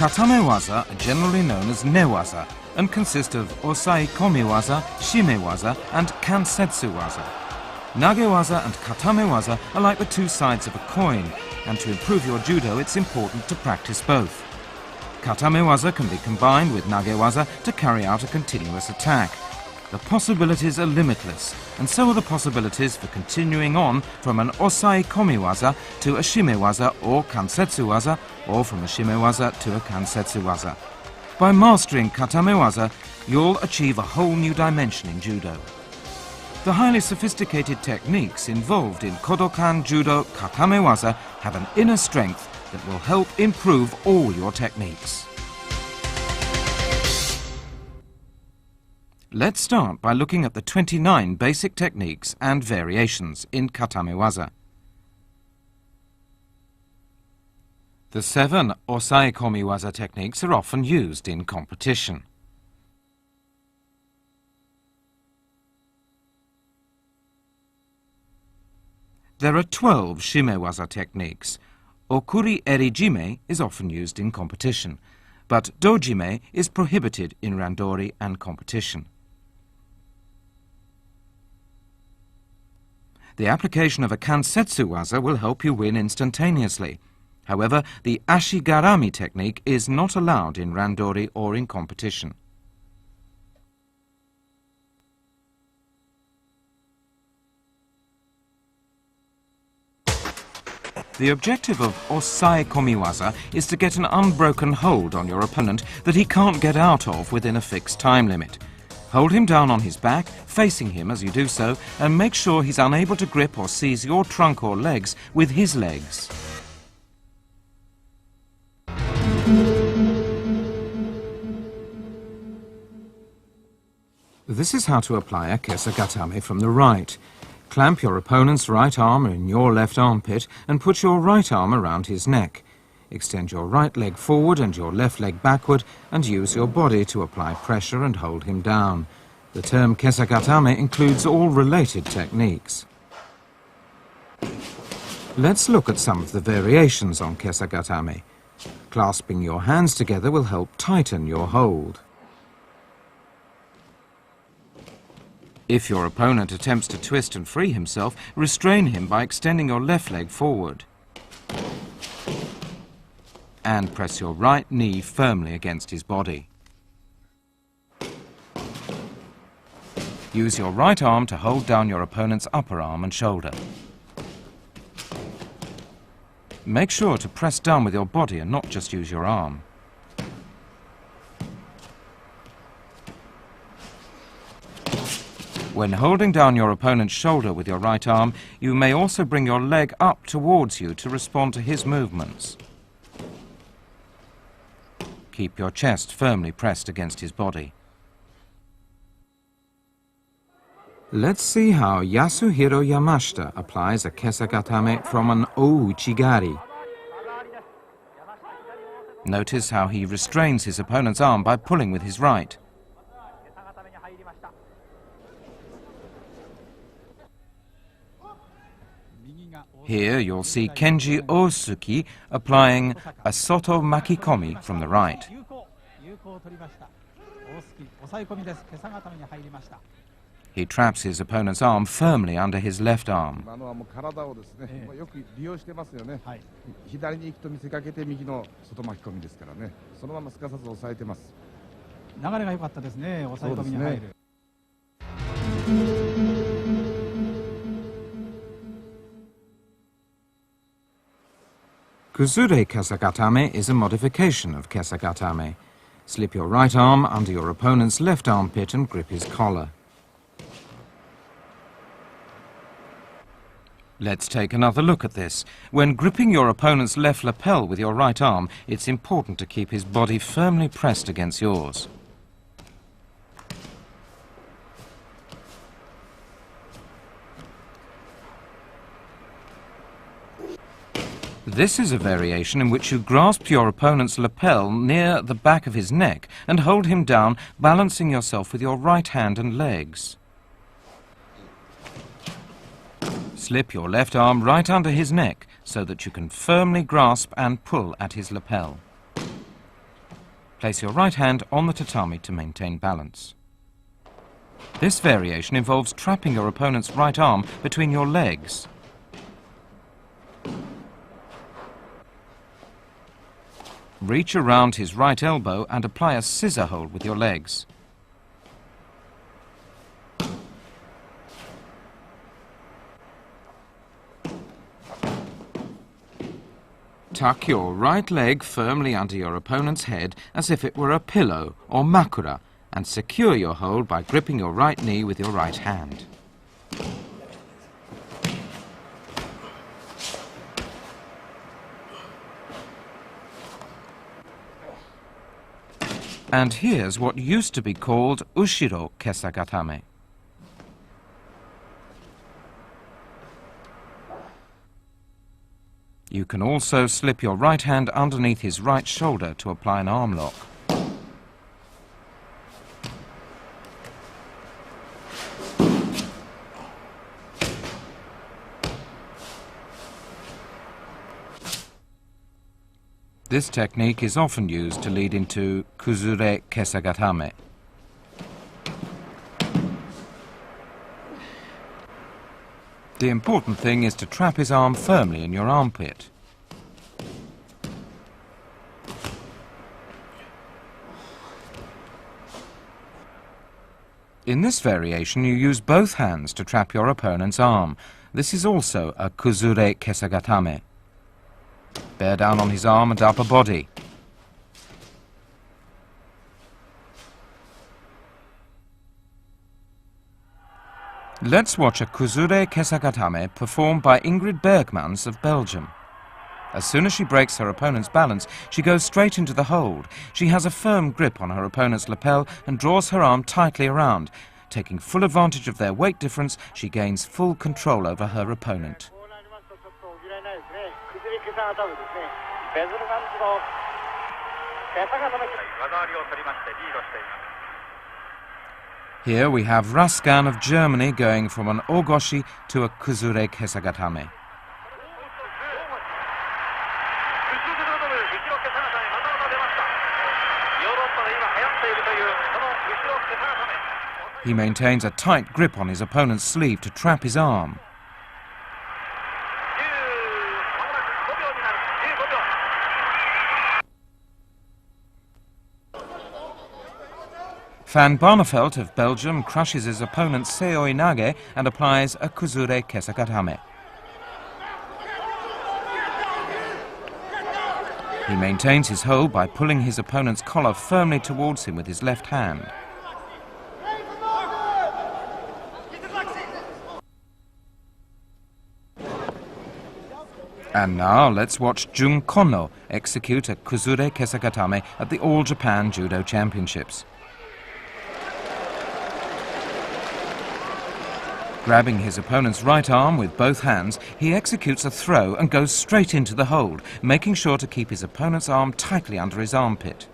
Katamewaza are generally known as Newaza and consist of Osai Komiwaza, Shimewaza and Kansetsuwaza. Nagewaza and Katamewaza are like the two sides of a coin, and to improve your judo it's important to practice both. Katamewaza can be combined with Nagewaza to carry out a continuous attack. The possibilities are limitless, and so are the possibilities for continuing on from an Osai Komiwaza to a Shimewaza or Kansetsuwaza, or from a Shimewaza to a Kansetsuwaza. By mastering Katamewaza, you'll achieve a whole new dimension in judo. The highly sophisticated techniques involved in Kodokan Judo Katamewaza have an inner strength that will help improve all your techniques. Let's start by looking at the 29 basic techniques and variations in Katamewaza. The 7 Osai Komiwaza techniques are often used in competition. There are 12 Shimewaza techniques. Okuri Erijime is often used in competition, but Dojime is prohibited in randori and competition. The application of a Kansetsuwaza will help you win instantaneously. However, the Ashigarami technique is not allowed in randori or in competition. The objective of Osai Komiwaza is to get an unbroken hold on your opponent that he can't get out of within a fixed time limit. Hold him down on his back, facing him as you do so, and make sure he's unable to grip or seize your trunk or legs with his legs. This is how to apply a kesagatame from the right. Clamp your opponent's right arm in your left armpit and put your right arm around his neck. Extend your right leg forward and your left leg backward and use your body to apply pressure and hold him down. The term kesagatame includes all related techniques. Let's look at some of the variations on kesagatame. Clasping your hands together will help tighten your hold. If your opponent attempts to twist and free himself, restrain him by extending your left leg forward. And press your right knee firmly against his body. Use your right arm to hold down your opponent's upper arm and shoulder. Make sure to press down with your body and not just use your arm. When holding down your opponent's shoulder with your right arm, you may also bring your leg up towards you to respond to his movements. Keep your chest firmly pressed against his body. Let's see how Yasuhiro Yamashita applies a kesagatame from an ouchigari. Notice how he restrains his opponent's arm by pulling with his right. Here you'll see Kenji Osuki applying a soto makikomi from the right. He traps his opponent's arm firmly under his left arm. Kuzure kesagatame is a modification of kesagatame. Slip your right arm under your opponent's left armpit and grip his collar. Let's take another look at this. When gripping your opponent's left lapel with your right arm, it's important to keep his body firmly pressed against yours. This is a variation in which you grasp your opponent's lapel near the back of his neck and hold him down, balancing yourself with your right hand and legs. Slip your left arm right under his neck so that you can firmly grasp and pull at his lapel. Place your right hand on the tatami to maintain balance. This variation involves trapping your opponent's right arm between your legs. Reach around his right elbow and apply a scissor hold with your legs. Tuck your right leg firmly under your opponent's head as if it were a pillow or makura, and secure your hold by gripping your right knee with your right hand. And here's what used to be called Ushiro Kesagatame. You can also slip your right hand underneath his right shoulder to apply an arm lock. This technique is often used to lead into Kuzure Kesagatame. The important thing is to trap his arm firmly in your armpit. In this variation, you use both hands to trap your opponent's arm. This is also a Kuzure Kesagatame. Bear down on his arm and upper body. Let's watch a Kuzure Kesagatame performed by Ingrid Bergmans of Belgium. As soon as she breaks her opponent's balance, she goes straight into the hold. She has a firm grip on her opponent's lapel and draws her arm tightly around. Taking full advantage of their weight difference, she gains full control over her opponent. Here we have Raskan of Germany going from an ogoshi to a Kuzure Kesagatame. He maintains a tight grip on his opponent's sleeve to trap his arm. Van Barneveld of Belgium crushes his opponent's seoi nage and applies a Kuzure Kesagatame. He maintains his hold by pulling his opponent's collar firmly towards him with his left hand. And now let's watch Jun Kono execute a Kuzure Kesagatame at the All Japan Judo Championships. Grabbing his opponent's right arm with both hands, he executes a throw and goes straight into the hold, making sure to keep his opponent's arm tightly under his armpit.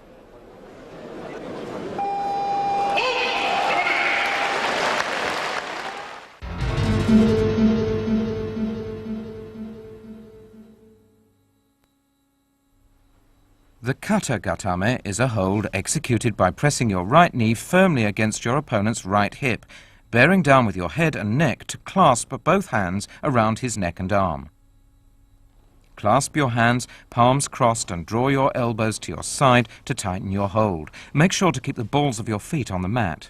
The kata gatame is a hold executed by pressing your right knee firmly against your opponent's right hip, bearing down with your head and neck to clasp both hands around his neck and arm. Clasp your hands, palms crossed, and draw your elbows to your side to tighten your hold. Make sure to keep the balls of your feet on the mat.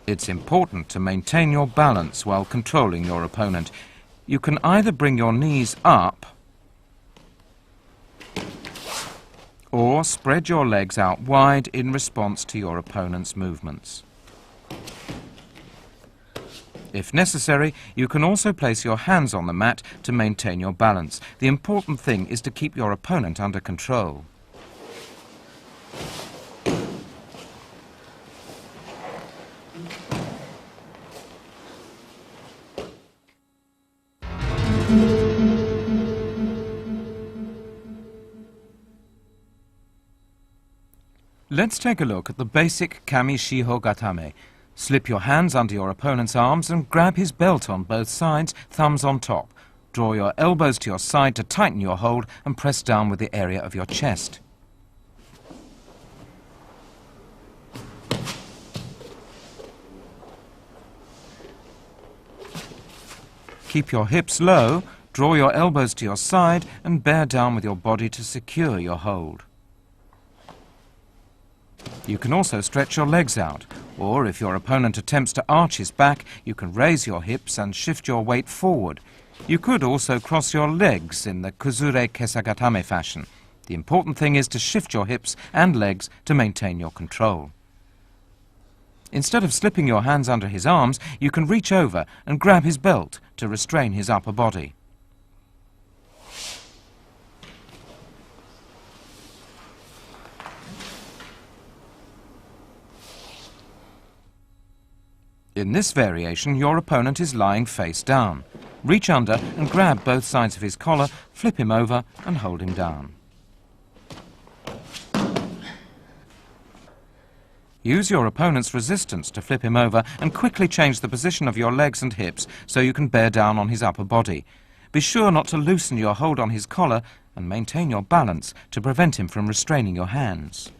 It's important to maintain your balance while controlling your opponent. You can either bring your knees up or spread your legs out wide in response to your opponent's movements. If necessary, you can also place your hands on the mat to maintain your balance. The important thing is to keep your opponent under control. Let's take a look at the basic Kami Shiho Gatame. Slip your hands under your opponent's arms and grab his belt on both sides, thumbs on top. Draw your elbows to your side to tighten your hold and press down with the area of your chest. Keep your hips low, draw your elbows to your side and bear down with your body to secure your hold. You can also stretch your legs out, or if your opponent attempts to arch his back, you can raise your hips and shift your weight forward. You could also cross your legs in the kuzure kesagatame fashion. The important thing is to shift your hips and legs to maintain your control. Instead of slipping your hands under his arms, you can reach over and grab his belt to restrain his upper body. In this variation, your opponent is lying face down. Reach under and grab both sides of his collar, flip him over and hold him down. Use your opponent's resistance to flip him over and quickly change the position of your legs and hips so you can bear down on his upper body. Be sure not to loosen your hold on his collar and maintain your balance to prevent him from restraining your hands.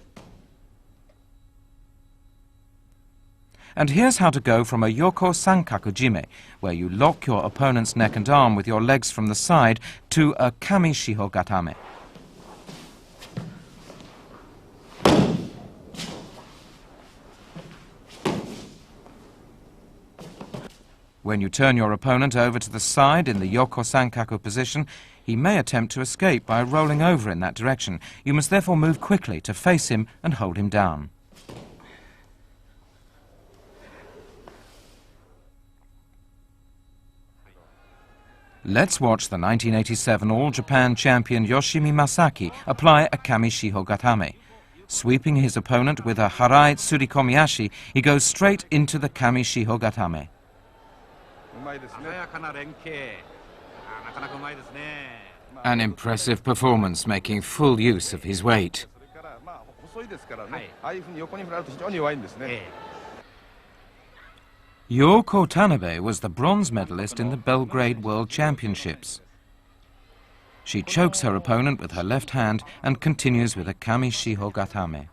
And here's how to go from a yoko sankaku jime, where you lock your opponent's neck and arm with your legs from the side, to a kami shiho gatame. When you turn your opponent over to the side in the yoko sankaku position, he may attempt to escape by rolling over in that direction. You must therefore move quickly to face him and hold him down. Let's watch the 1987 All-Japan champion Yoshimi Masaki apply a kami shiho gatame. Sweeping his opponent with a harai tsurikomiashi, he goes straight into the kami shiho gatame. An impressive performance, making full use of his weight. Yoko Tanabe was the bronze medalist in the Belgrade World Championships. She chokes her opponent with her left hand and continues with a kami shiho gatame.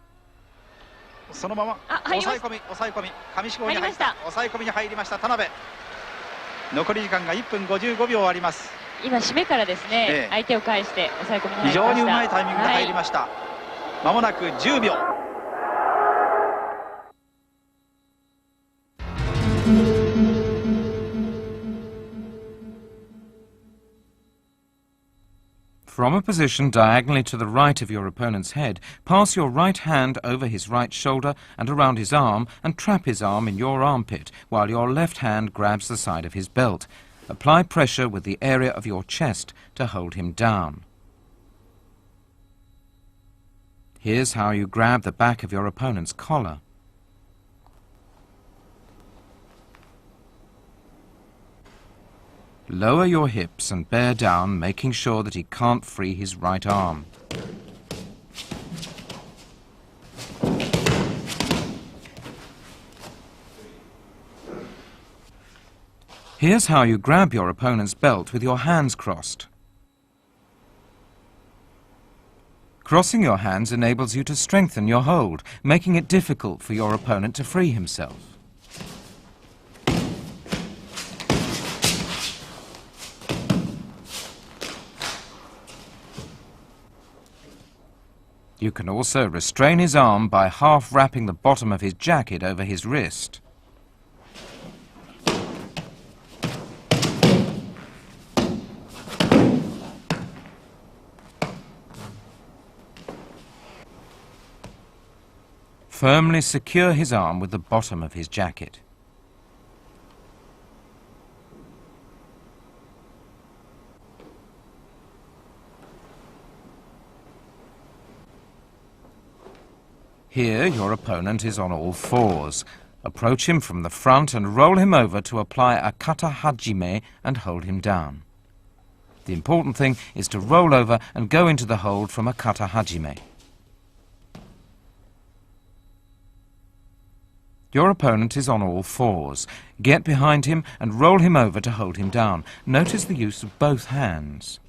From a position diagonally to the right of your opponent's head, pass your right hand over his right shoulder and around his arm and trap his arm in your armpit while your left hand grabs the side of his belt. Apply pressure with the area of your chest to hold him down. Here's how you grab the back of your opponent's collar. Lower your hips and bear down, making sure that he can't free his right arm. Here's how you grab your opponent's belt with your hands crossed. Crossing your hands enables you to strengthen your hold, making it difficult for your opponent to free himself. You can also restrain his arm by half wrapping the bottom of his jacket over his wrist. Firmly secure his arm with the bottom of his jacket. Here, your opponent is on all fours. Approach him from the front and roll him over to apply a kata hajime and hold him down. The important thing is to roll over and go into the hold from a kata hajime. Your opponent is on all fours. Get behind him and roll him over to hold him down. Notice the use of both hands.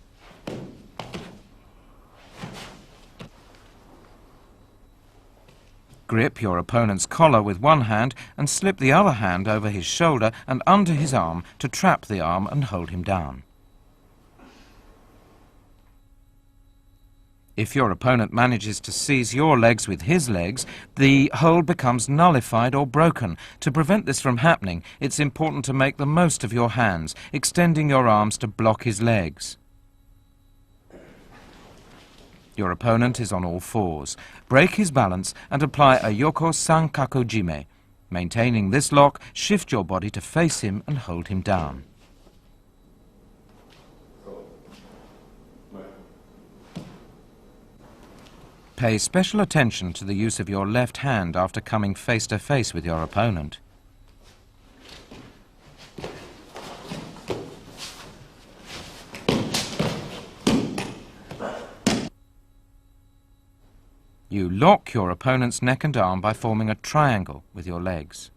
Grip your opponent's collar with one hand and slip the other hand over his shoulder and under his arm to trap the arm and hold him down. If your opponent manages to seize your legs with his legs, the hold becomes nullified or broken. To prevent this from happening, it's important to make the most of your hands, extending your arms to block his legs. Your opponent is on all fours. Break his balance and apply a yoko sankaku jime. Maintaining this lock, shift your body to face him and hold him down. Pay special attention to the use of your left hand after coming face to face with your opponent. You lock your opponent's neck and arm by forming a triangle with your legs.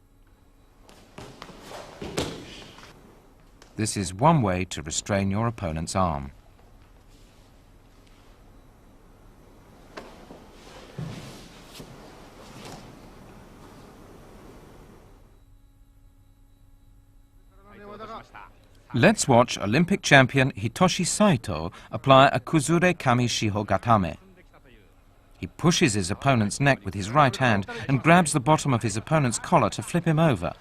This is one way to restrain your opponent's arm. Let's watch Olympic champion Hitoshi Saito apply a Kuzure Kami Shiho Gatame. He pushes his opponent's neck with his right hand and grabs the bottom of his opponent's collar to flip him over.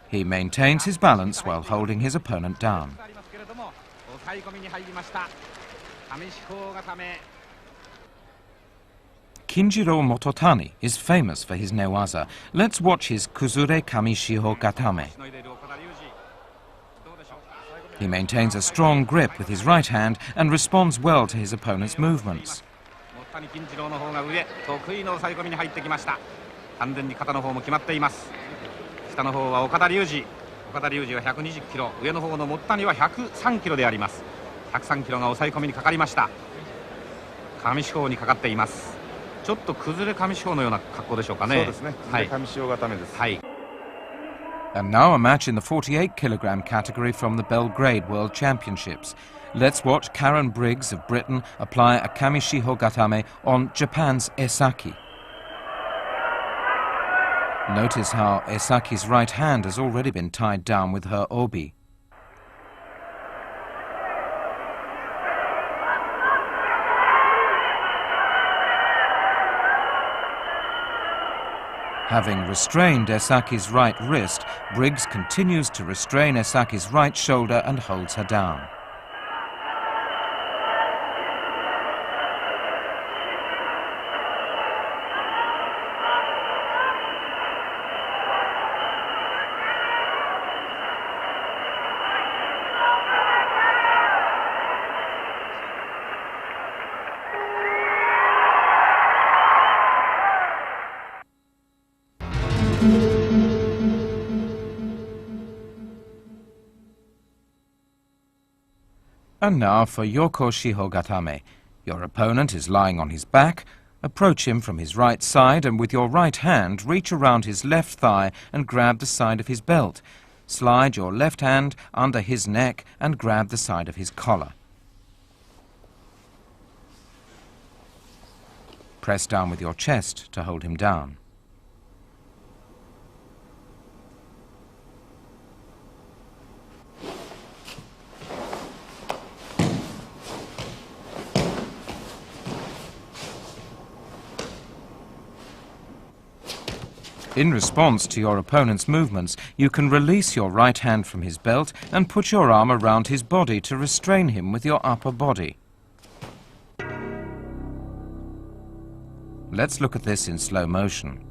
He maintains his balance while holding his opponent down. Kinjiro Mototani is famous for his newaza. Let's watch his Kuzure Kami Shiho Gatame. He maintains a strong grip with his right hand and responds well to his opponent's movements. And now a match in the 48-kilogram category from the Belgrade World Championships. Let's watch Karen Briggs of Britain apply a Kamishiho Gatame on Japan's Esaki. Notice how Esaki's right hand has already been tied down with her obi. Having restrained Esaki's right wrist, Briggs continues to restrain Esaki's right shoulder and holds her down. And now for Yoko Shiho Gatame. Your opponent is lying on his back. Approach him from his right side and with your right hand reach around his left thigh and grab the side of his belt. Slide your left hand under his neck and grab the side of his collar. Press down with your chest to hold him down. In response to your opponent's movements, you can release your right hand from his belt and put your arm around his body to restrain him with your upper body. Let's look at this in slow motion.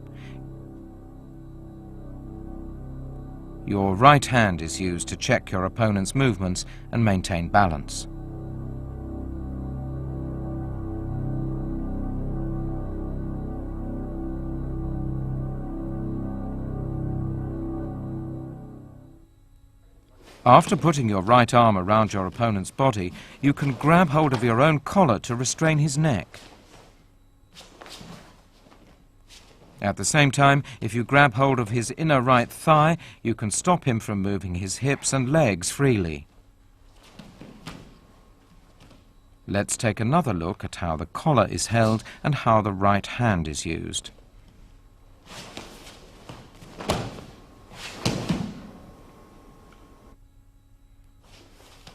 Your right hand is used to check your opponent's movements and maintain balance. After putting your right arm around your opponent's body, you can grab hold of your own collar to restrain his neck. At the same time, if you grab hold of his inner right thigh, you can stop him from moving his hips and legs freely. Let's take another look at how the collar is held and how the right hand is used.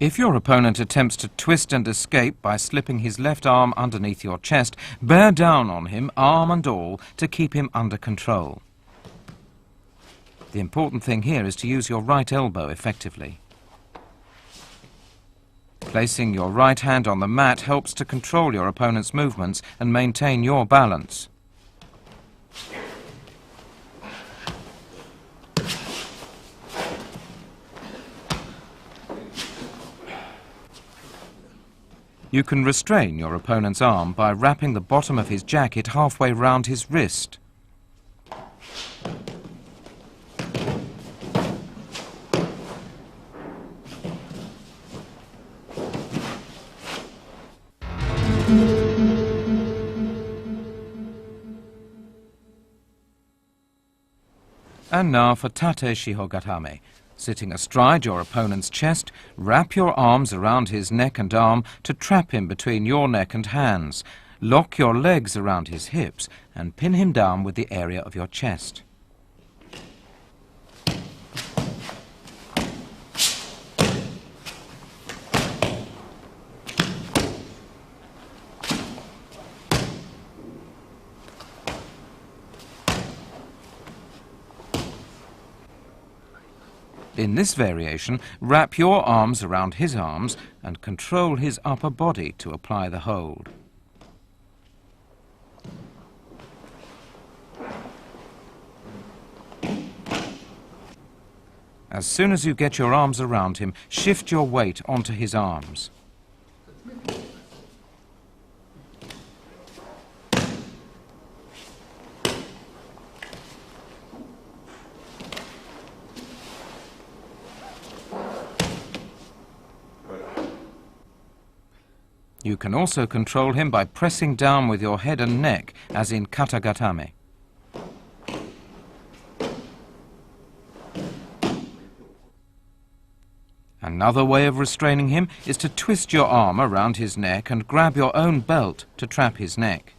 If your opponent attempts to twist and escape by slipping his left arm underneath your chest, bear down on him, arm and all, to keep him under control. The important thing here is to use your right elbow effectively. Placing your right hand on the mat helps to control your opponent's movements and maintain your balance. You can restrain your opponent's arm by wrapping the bottom of his jacket halfway round his wrist. And now for Tate Shihogatame. Sitting astride your opponent's chest, wrap your arms around his neck and arm to trap him between your neck and hands. Lock your legs around his hips and pin him down with the area of your chest. In this variation, wrap your arms around his arms and control his upper body to apply the hold. As soon as you get your arms around him, shift your weight onto his arms. You can also control him by pressing down with your head and neck, as in katagatame. Another way of restraining him is to twist your arm around his neck and grab your own belt to trap his neck.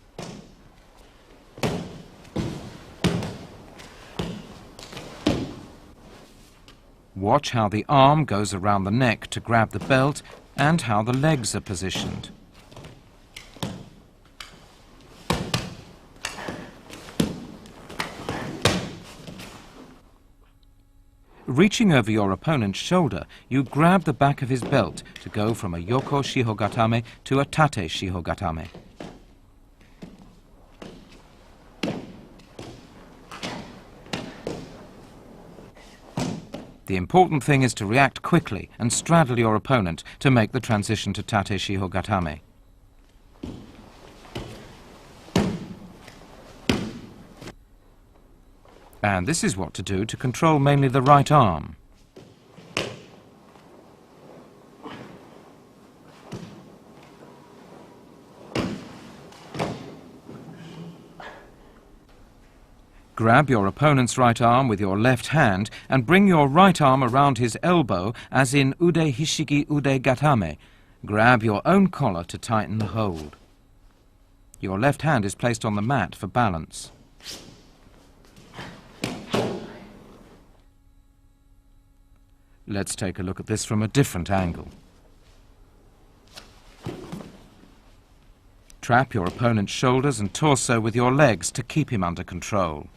Watch how the arm goes around the neck to grab the belt and how the legs are positioned. Reaching over your opponent's shoulder, you grab the back of his belt to go from a Yoko Shihogatame to a Tate Shihogatame. The important thing is to react quickly and straddle your opponent to make the transition to Tate Shihogatame. And this is what to do to control mainly the right arm. Grab your opponent's right arm with your left hand and bring your right arm around his elbow, as in Ude Hishigi Ude Gatame. Grab your own collar to tighten the hold. Your left hand is placed on the mat for balance. Let's take a look at this from a different angle. Trap your opponent's shoulders and torso with your legs to keep him under control.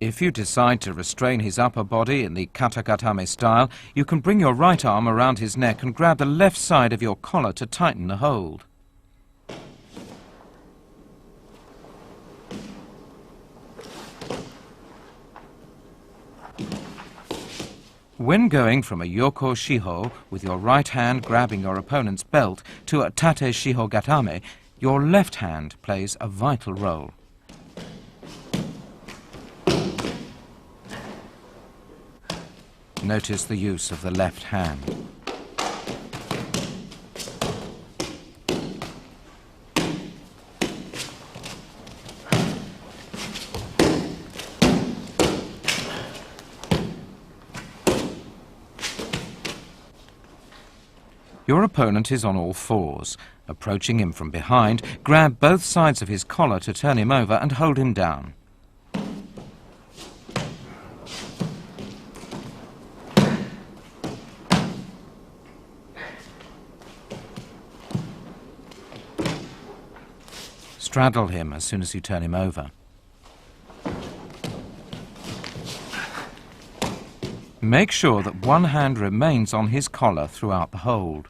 If you decide to restrain his upper body in the katagatame style, you can bring your right arm around his neck and grab the left side of your collar to tighten the hold. When going from a Yoko Shiho, with your right hand grabbing your opponent's belt, to a Tate Shihogatame, your left hand plays a vital role. Notice the use of the left hand. Your opponent is on all fours. Approaching him from behind, grab both sides of his collar to turn him over and hold him down. Straddle him as soon as you turn him over. Make sure that one hand remains on his collar throughout the hold.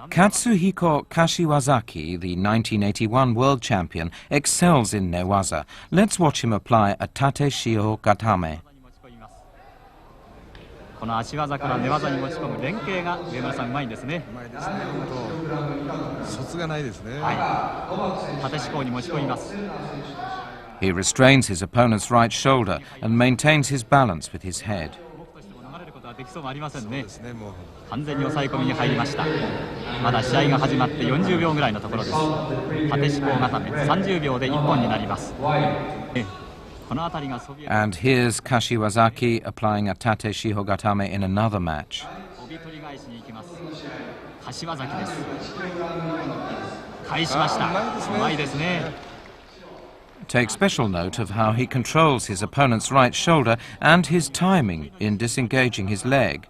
Katsuhiko Kashiwazaki, the 1981 world champion, excels in Newaza. Let's watch him apply a tate shio gatame. He restrains his opponent's right shoulder and maintains his balance with his head. And here's Kashiwazaki applying a tate shihogatame in another match. Take special note of how he controls his opponent's right shoulder and his timing in disengaging his leg.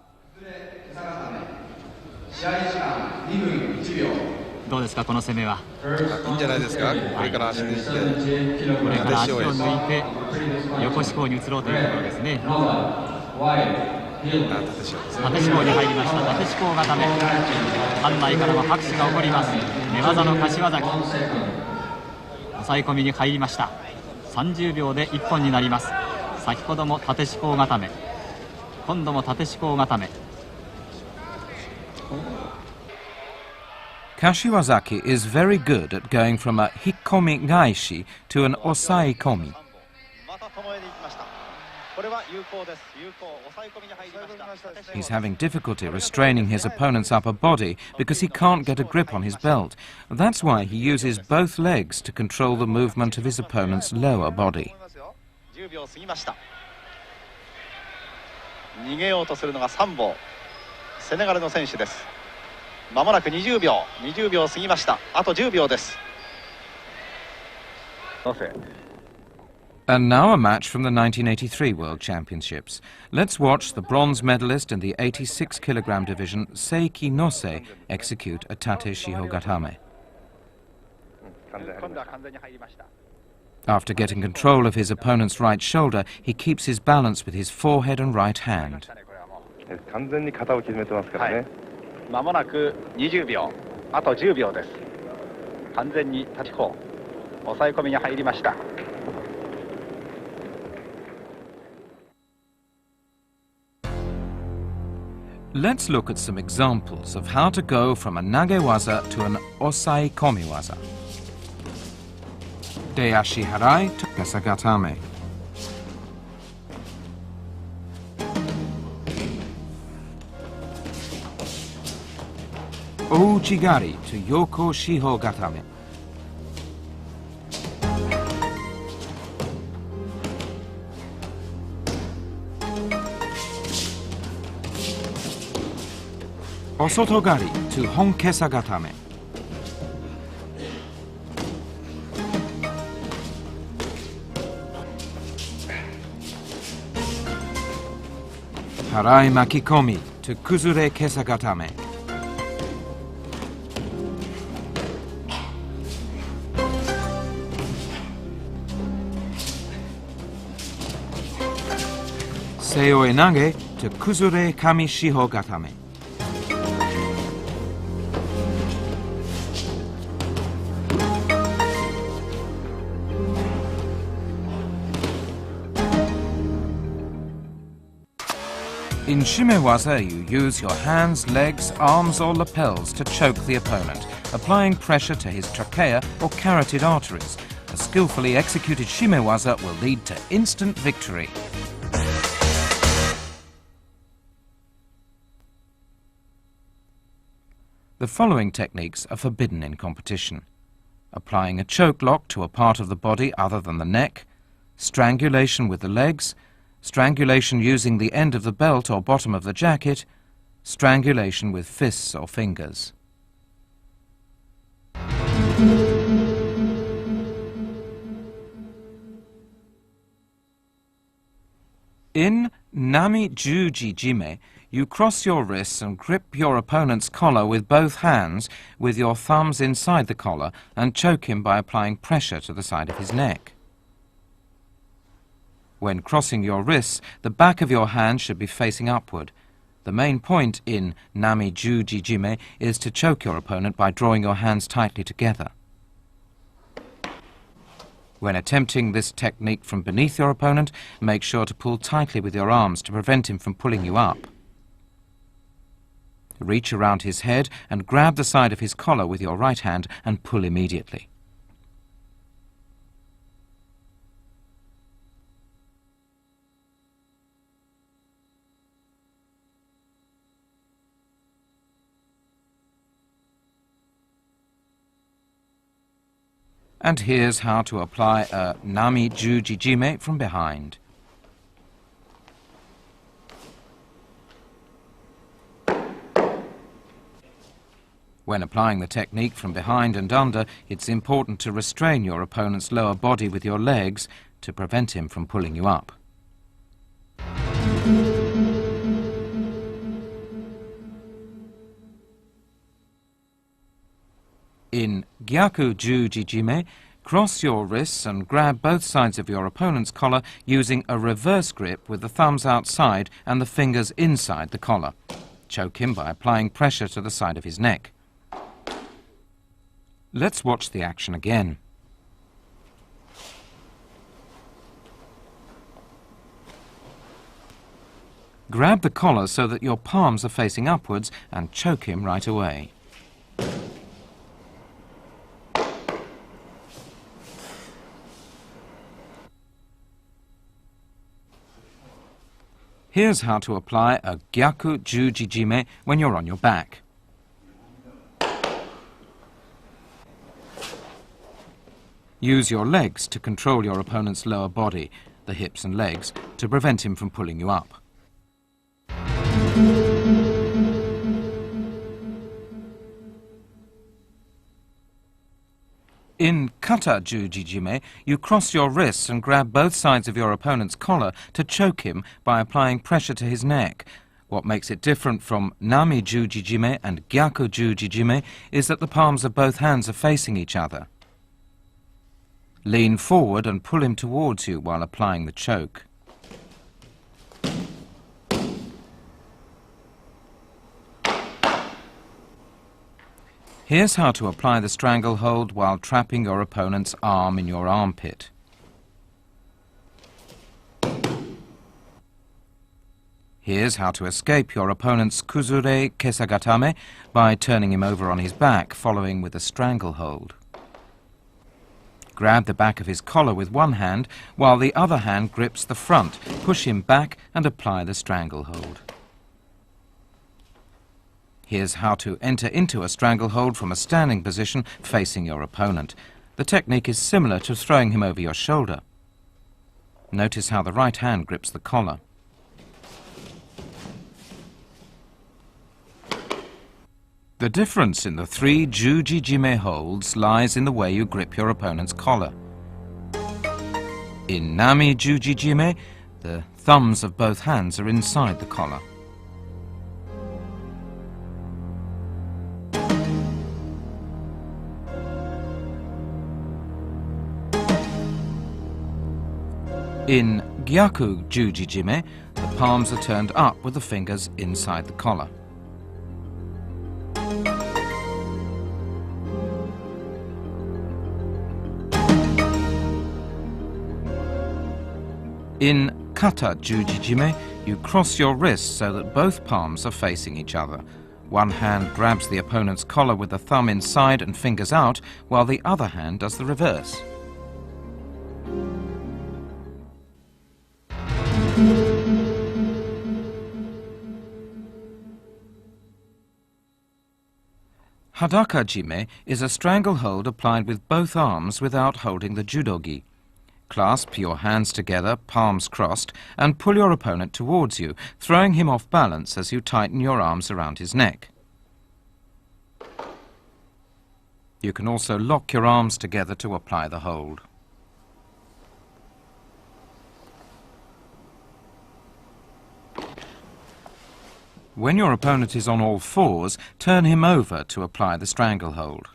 Kashiwazaki is very good at going from a hikkomi gaishi to an osai komi. He's having difficulty restraining his opponent's upper body because he can't get a grip on his belt. That's why he uses both legs to control the movement of his opponent's lower body. And now a match from the 1983 World Championships. Let's watch the bronze medalist in the 86-kilogram division, Seiki Nose, execute a tate shihogatame. After getting control of his opponent's right shoulder, he keeps his balance with his forehead and right hand. Let's look at some examples of how to go from a nagewaza to an osai komiwaza. Deashi harai to kesagatame. Ouchigari to yoko shiho gatame. Osotogari to honkesa gatame. Harai makikomi to kuzure kesa gatame. Seo enage to kuzure kami shiho gatame. In shimewaza, you use your hands, legs, arms or lapels to choke the opponent, applying pressure to his trachea or carotid arteries. A skillfully executed shimewaza will lead to instant victory. The following techniques are forbidden in competition: applying a choke lock to a part of the body other than the neck, strangulation with the legs, strangulation using the end of the belt or bottom of the jacket, strangulation with fists or fingers. In Nami-juji jime, you cross your wrists and grip your opponent's collar with both hands with your thumbs inside the collar and choke him by applying pressure to the side of his neck. When crossing your wrists, the back of your hand should be facing upward. The main point in Nami-juji jime is to choke your opponent by drawing your hands tightly together. When attempting this technique from beneath your opponent, make sure to pull tightly with your arms to prevent him from pulling you up. Reach around his head and grab the side of his collar with your right hand and pull immediately. And here's how to apply a Nami-juji jime from behind. When applying the technique from behind and under, it's important to restrain your opponent's lower body with your legs to prevent him from pulling you up. In Gyaku-juji jime, cross your wrists and grab both sides of your opponent's collar using a reverse grip with the thumbs outside and the fingers inside the collar. Choke him by applying pressure to the side of his neck. Let's watch the action again. Grab the collar so that your palms are facing upwards and choke him right away. Here's how to apply a Gyaku-juji jime when you're on your back. Use your legs to control your opponent's lower body, the hips and legs, to prevent him from pulling you up. In kata-juji jime, you cross your wrists and grab both sides of your opponent's collar to choke him by applying pressure to his neck. What makes it different from Nami-juji jime and Gyaku-juji jime is that the palms of both hands are facing each other. Lean forward and pull him towards you while applying the choke. Here's how to apply the stranglehold while trapping your opponent's arm in your armpit. Here's how to escape your opponent's kuzure kesagatame by turning him over on his back, following with a stranglehold. Grab the back of his collar with one hand, while the other hand grips the front. Push him back and apply the stranglehold. Here's how to enter into a stranglehold from a standing position facing your opponent. The technique is similar to throwing him over your shoulder. Notice how the right hand grips the collar. The difference in the three juji jime holds lies in the way you grip your opponent's collar. In Nami-juji jime, the thumbs of both hands are inside the collar. In Gyaku-juji jime, the palms are turned up with the fingers inside the collar. In kata-juji jime, you cross your wrists so that both palms are facing each other. One hand grabs the opponent's collar with the thumb inside and fingers out, while the other hand does the reverse. Hadaka jime is a stranglehold applied with both arms without holding the judogi. Clasp your hands together, palms crossed, and pull your opponent towards you, throwing him off balance as you tighten your arms around his neck. You can also lock your arms together to apply the hold. When your opponent is on all fours, turn him over to apply the stranglehold.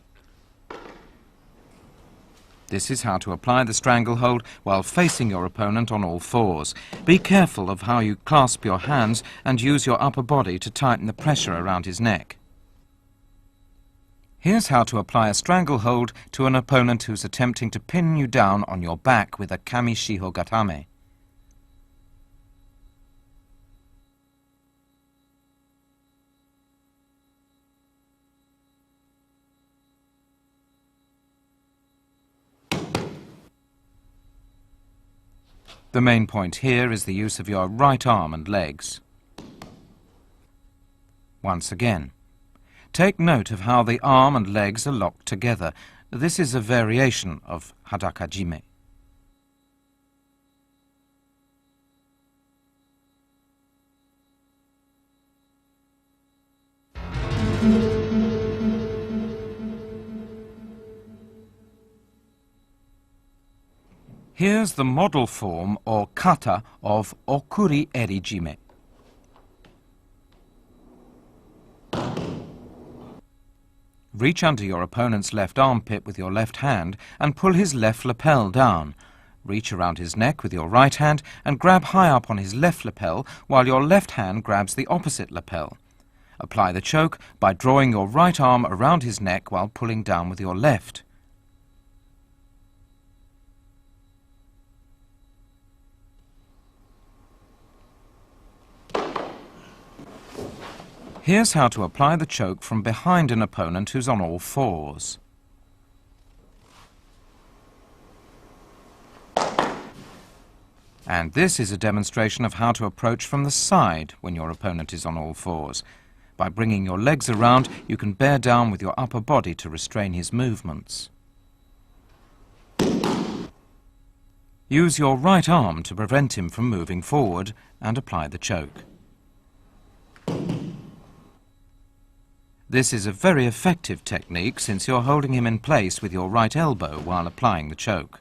This is how to apply the stranglehold while facing your opponent on all fours. Be careful of how you clasp your hands and use your upper body to tighten the pressure around his neck. Here's how to apply a stranglehold to an opponent who's attempting to pin you down on your back with a kami shiho gatame. The main point here is the use of your right arm and legs. Once again, take note of how the arm and legs are locked together. This is a variation of Hadaka jime. Here's the model form or kata of okuri eri jime. Reach under your opponent's left armpit with your left hand and pull his left lapel down. Reach around his neck with your right hand and grab high up on his left lapel while your left hand grabs the opposite lapel. Apply the choke by drawing your right arm around his neck while pulling down with your left. Here's how to apply the choke from behind an opponent who's on all fours. And this is a demonstration of how to approach from the side when your opponent is on all fours. By bringing your legs around, you can bear down with your upper body to restrain his movements. Use your right arm to prevent him from moving forward and apply the choke. This is a very effective technique since you're holding him in place with your right elbow while applying the choke.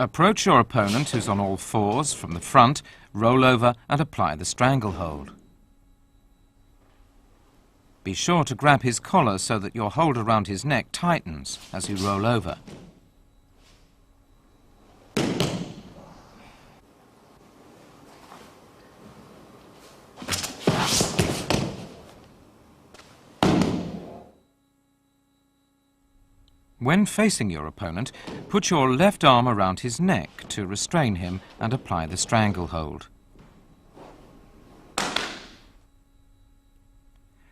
Approach your opponent who's on all fours from the front, roll over and apply the stranglehold. Be sure to grab his collar so that your hold around his neck tightens as you roll over. When facing your opponent, put your left arm around his neck to restrain him and apply the stranglehold.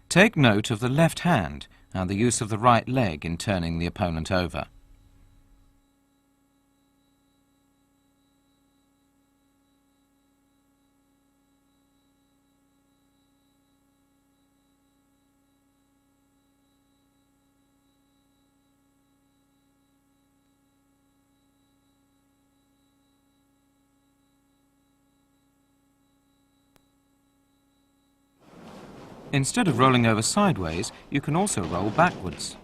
Take note of the left hand and the use of the right leg in turning the opponent over. Instead of rolling over sideways, you can also roll backwards.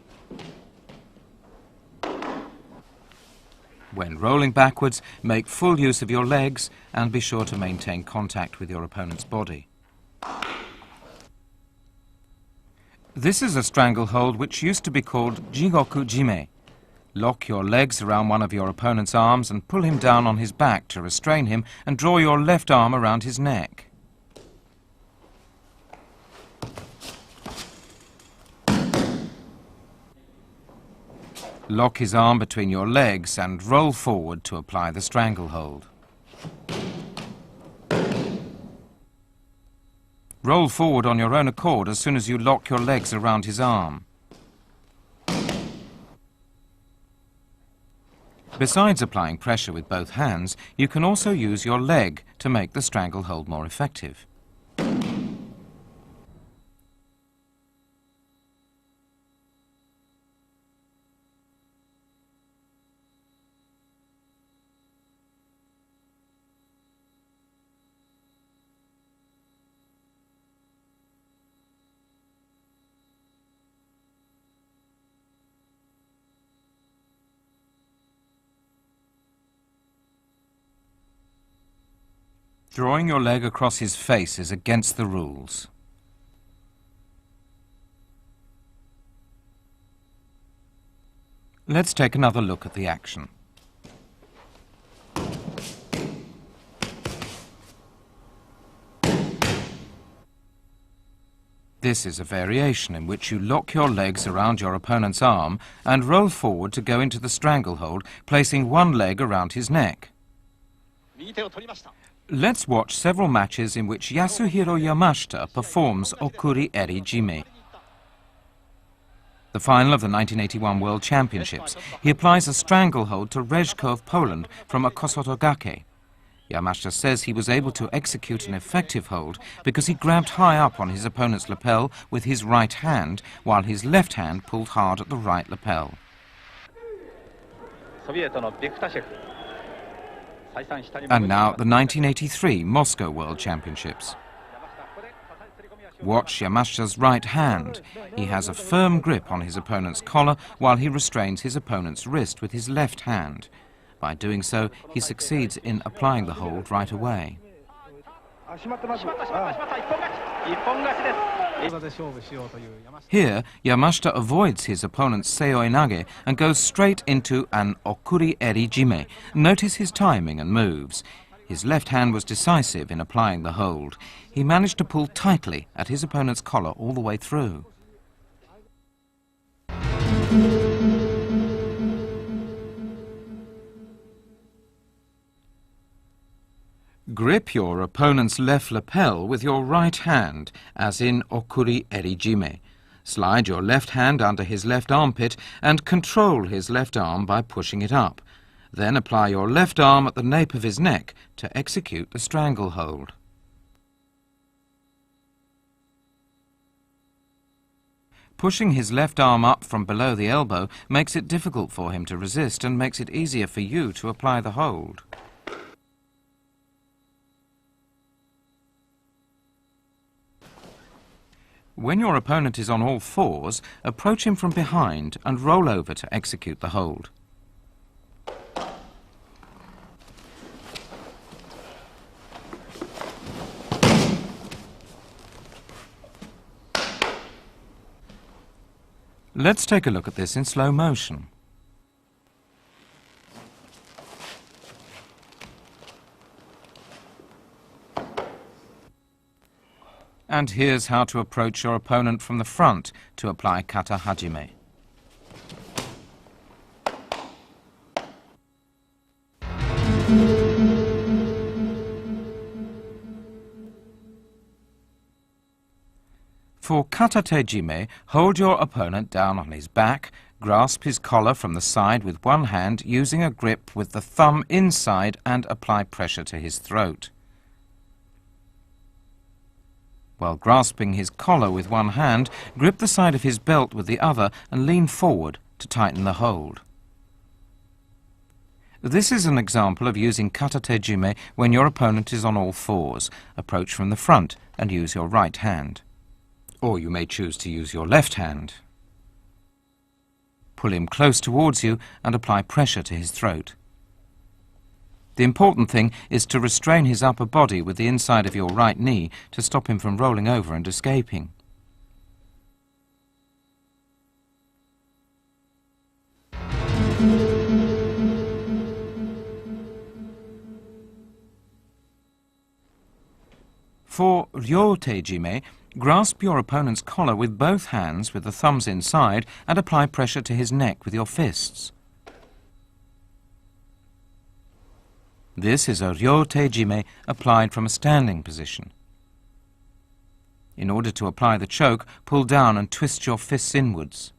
When rolling backwards, make full use of your legs and be sure to maintain contact with your opponent's body. This is a stranglehold which used to be called jigoku jime. Lock your legs around one of your opponent's arms and pull him down on his back to restrain him and draw your left arm around his neck. Lock his arm between your legs and roll forward to apply the stranglehold. Roll forward on your own accord as soon as you lock your legs around his arm. Besides applying pressure with both hands, you can also use your leg to make the stranglehold more effective. Drawing your leg across his face is against the rules. Let's take another look at the action. This is a variation in which you lock your legs around your opponent's arm and roll forward to go into the stranglehold, placing one leg around his neck. Let's watch several matches in which Yasuhiro Yamashita performs Okuri Eri Jime. The final of the 1981 World Championships, he applies a stranglehold to Rezko of Poland from a Kosotogake. Yamashita says he was able to execute an effective hold because he grabbed high up on his opponent's lapel with his right hand, while his left hand pulled hard at the right lapel. And now the 1983 Moscow World Championships. Watch Yamashita's right hand. He has a firm grip on his opponent's collar while he restrains his opponent's wrist with his left hand. By doing so, he succeeds in applying the hold right away. Here, Yamashita avoids his opponent's seoi nage and goes straight into an okuri eri jime. Notice his timing and moves. His left hand was decisive in applying the hold. He managed to pull tightly at his opponent's collar all the way through. Grip your opponent's left lapel with your right hand, as in okuri eri jime. Slide your left hand under his left armpit and control his left arm by pushing it up. Then apply your left arm at the nape of his neck to execute the stranglehold. Pushing his left arm up from below the elbow makes it difficult for him to resist and makes it easier for you to apply the hold. When your opponent is on all fours, approach him from behind and roll over to execute the hold. Let's take a look at this in slow motion. And here's how to approach your opponent from the front to apply kata hajime. For kata tejime, hold your opponent down on his back, grasp his collar from the side with one hand using a grip with the thumb inside and apply pressure to his throat. While grasping his collar with one hand, grip the side of his belt with the other and lean forward to tighten the hold. This is an example of using kata tejime when your opponent is on all fours. Approach from the front and use your right hand. Or you may choose to use your left hand. Pull him close towards you and apply pressure to his throat. The important thing is to restrain his upper body with the inside of your right knee to stop him from rolling over and escaping. For ryo tejime, grasp your opponent's collar with both hands with the thumbs inside and apply pressure to his neck with your fists. This is a ryo tejime applied from a standing position. In order to apply the choke, pull down and twist your fists inwards.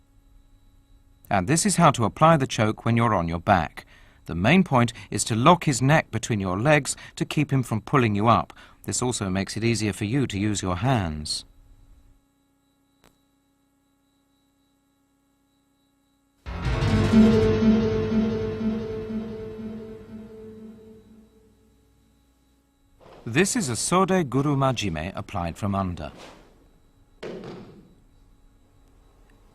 And this is how to apply the choke when you're on your back. The main point is to lock his neck between your legs to keep him from pulling you up. This also makes it easier for you to use your hands. This is a Sode Guru Majime applied from under.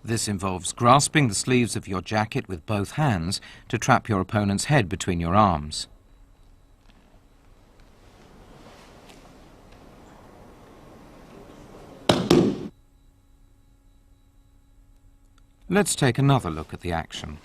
This involves grasping the sleeves of your jacket with both hands to trap your opponent's head between your arms. Let's take another look at the action.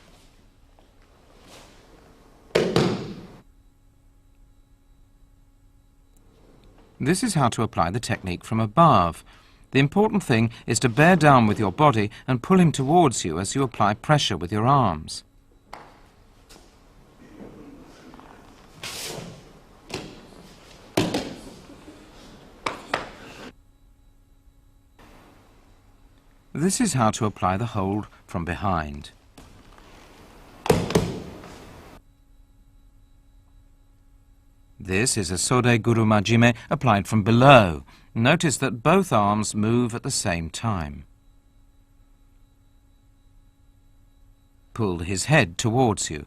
This is how to apply the technique from above. The important thing is to bear down with your body and pull him towards you as you apply pressure with your arms. This is how to apply the hold from behind. This is a Sode Guru Majime applied from below. Notice that both arms move at the same time. Pull his head towards you.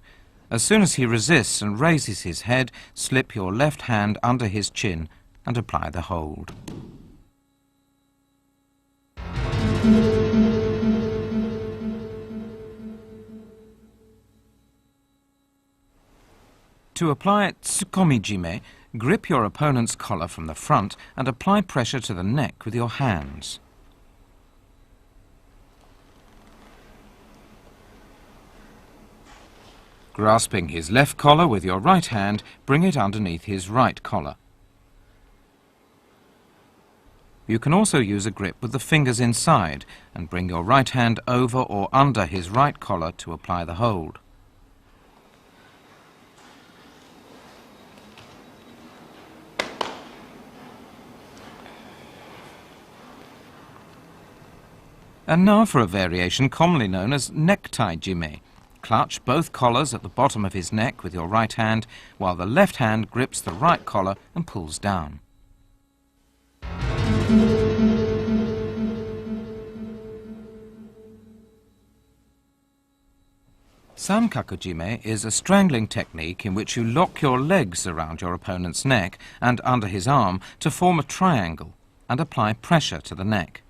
As soon as he resists and raises his head, slip your left hand under his chin and apply the hold. To apply tsukomi-jime, grip your opponent's collar from the front and apply pressure to the neck with your hands. Grasping his left collar with your right hand, bring it underneath his right collar. You can also use a grip with the fingers inside and bring your right hand over or under his right collar to apply the hold. And now for a variation commonly known as necktie jime. Clutch both collars at the bottom of his neck with your right hand, while the left hand grips the right collar and pulls down. Sankaku jime is a strangling technique in which you lock your legs around your opponent's neck and under his arm to form a triangle and apply pressure to the neck.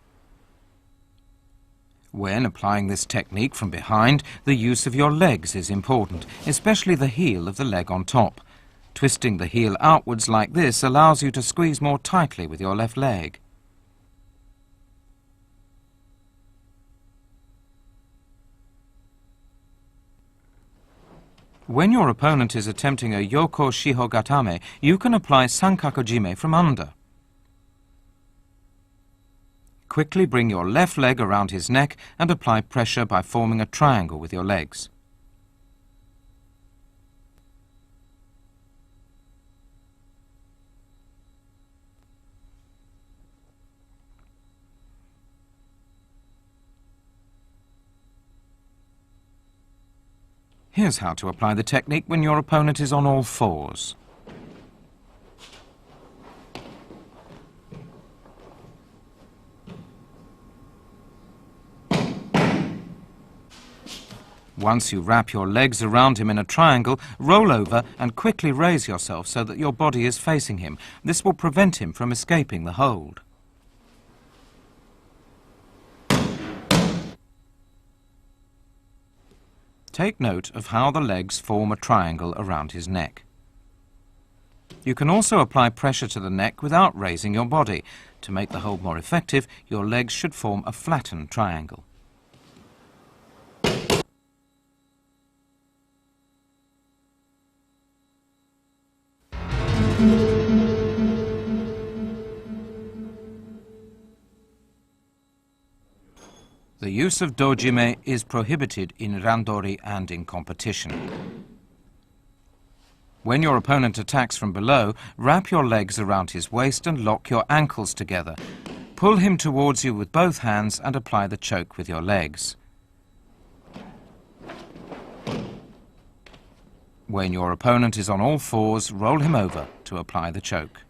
When applying this technique from behind, the use of your legs is important, especially the heel of the leg on top. Twisting the heel outwards like this allows you to squeeze more tightly with your left leg. When your opponent is attempting a yoko shiho gatame, you can apply sankaku jime from under. Quickly bring your left leg around his neck and apply pressure by forming a triangle with your legs. Here's how to apply the technique when your opponent is on all fours. Once you wrap your legs around him in a triangle, roll over and quickly raise yourself so that your body is facing him. This will prevent him from escaping the hold. Take note of how the legs form a triangle around his neck. You can also apply pressure to the neck without raising your body. To make the hold more effective, your legs should form a flattened triangle. The use of dojime is prohibited in randori and in competition. When your opponent attacks from below, wrap your legs around his waist and lock your ankles together. Pull him towards you with both hands and apply the choke with your legs. When your opponent is on all fours, roll him over to apply the choke.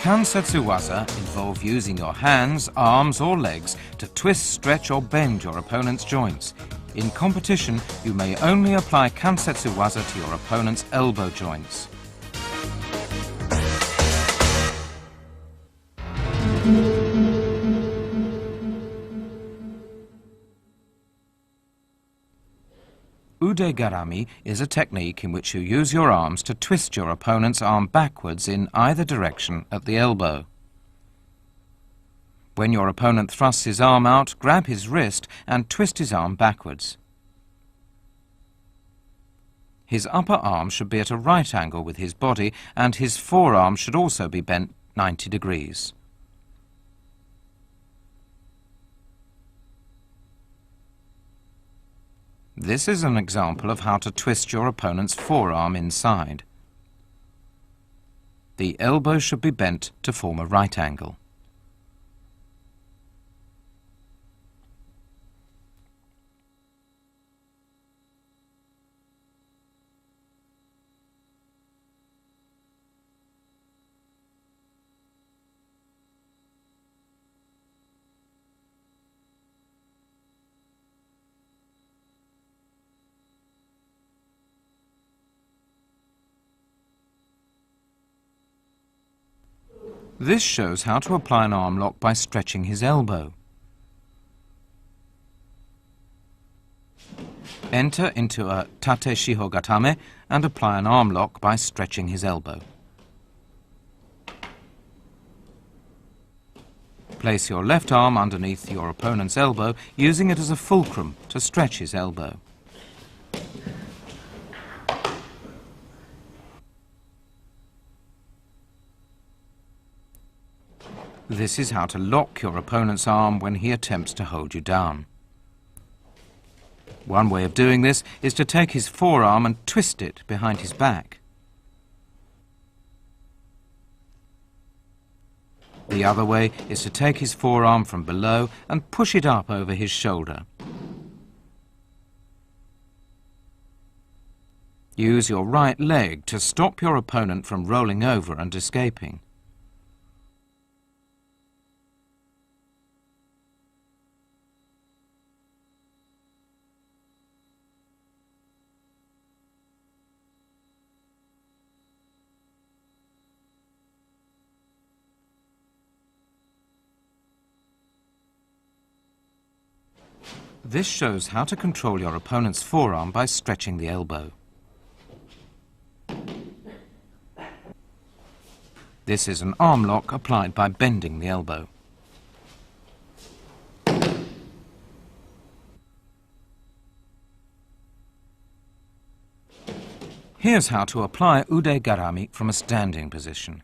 Kansetsuwaza involve using your hands, arms or legs to twist, stretch or bend your opponent's joints. In competition, you may only apply Kansetsuwaza to your opponent's elbow joints. Ude garami is a technique in which you use your arms to twist your opponent's arm backwards in either direction at the elbow. When your opponent thrusts his arm out, grab his wrist and twist his arm backwards. His upper arm should be at a right angle with his body, and his forearm should also be bent 90 degrees. This is an example of how to twist your opponent's forearm inside. The elbow should be bent to form a right angle. This shows how to apply an arm lock by stretching his elbow. Enter into a tate shiho gatame and apply an arm lock by stretching his elbow. Place your left arm underneath your opponent's elbow, using it as a fulcrum to stretch his elbow. This is how to lock your opponent's arm when he attempts to hold you down. One way of doing this is to take his forearm and twist it behind his back. The other way is to take his forearm from below and push it up over his shoulder. Use your right leg to stop your opponent from rolling over and escaping. This shows how to control your opponent's forearm by stretching the elbow. This is an arm lock applied by bending the elbow. Here's how to apply ude garami from a standing position.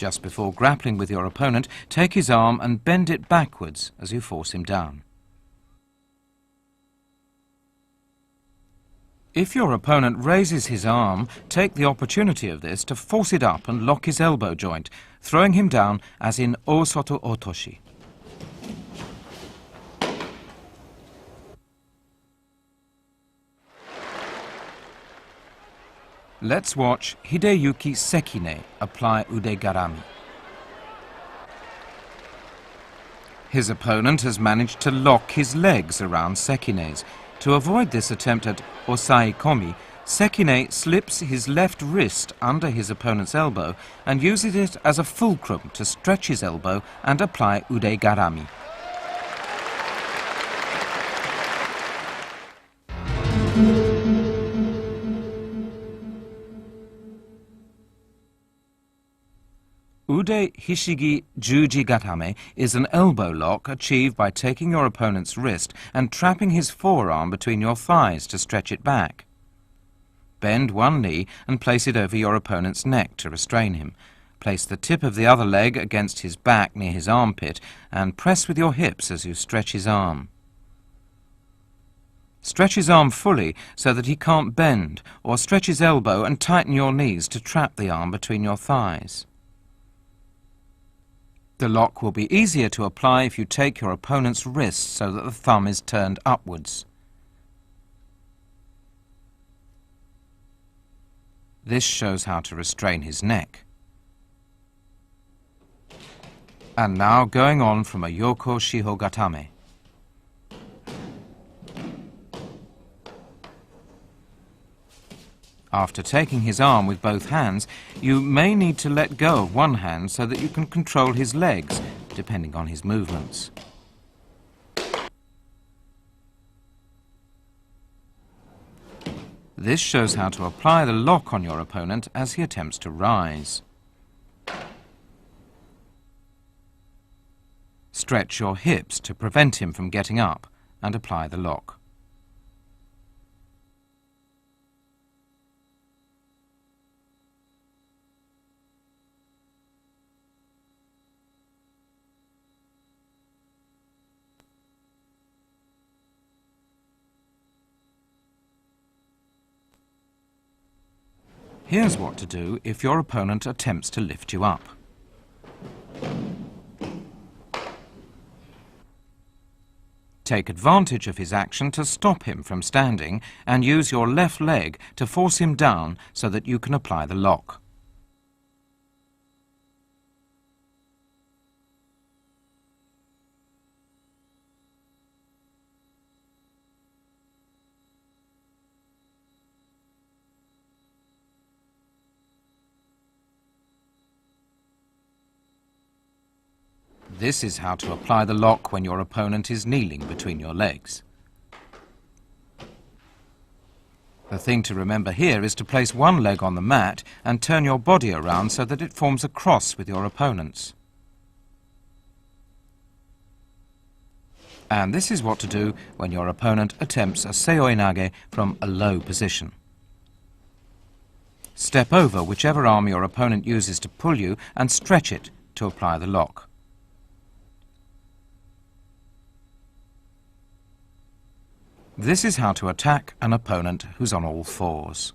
Just before grappling with your opponent, take his arm and bend it backwards as you force him down. If your opponent raises his arm, take the opportunity of this to force it up and lock his elbow joint, throwing him down as in Osoto Otoshi. Let's watch Hideyuki Sekine apply ude garami. His opponent has managed to lock his legs around Sekine's. To avoid this attempt at osai komi, Sekine slips his left wrist under his opponent's elbow and uses it as a fulcrum to stretch his elbow and apply ude garami. Ude hishigi juji gatame is an elbow lock achieved by taking your opponent's wrist and trapping his forearm between your thighs to stretch it back. Bend one knee and place it over your opponent's neck to restrain him. Place the tip of the other leg against his back near his armpit and press with your hips as you stretch his arm. Stretch his arm fully so that he can't bend, or stretch his elbow and tighten your knees to trap the arm between your thighs. The lock will be easier to apply if you take your opponent's wrist so that the thumb is turned upwards. This shows how to restrain his neck. And now going on from a Yoko Shiho Gatame. After taking his arm with both hands, you may need to let go of one hand so that you can control his legs, depending on his movements. This shows how to apply the lock on your opponent as he attempts to rise. Stretch your hips to prevent him from getting up and apply the lock. Here's what to do if your opponent attempts to lift you up. Take advantage of his action to stop him from standing and use your left leg to force him down so that you can apply the lock. This is how to apply the lock when your opponent is kneeling between your legs. The thing to remember here is to place one leg on the mat and turn your body around so that it forms a cross with your opponent's. And this is what to do when your opponent attempts a seoi-nage from a low position. Step over whichever arm your opponent uses to pull you and stretch it to apply the lock. This is how to attack an opponent who's on all fours.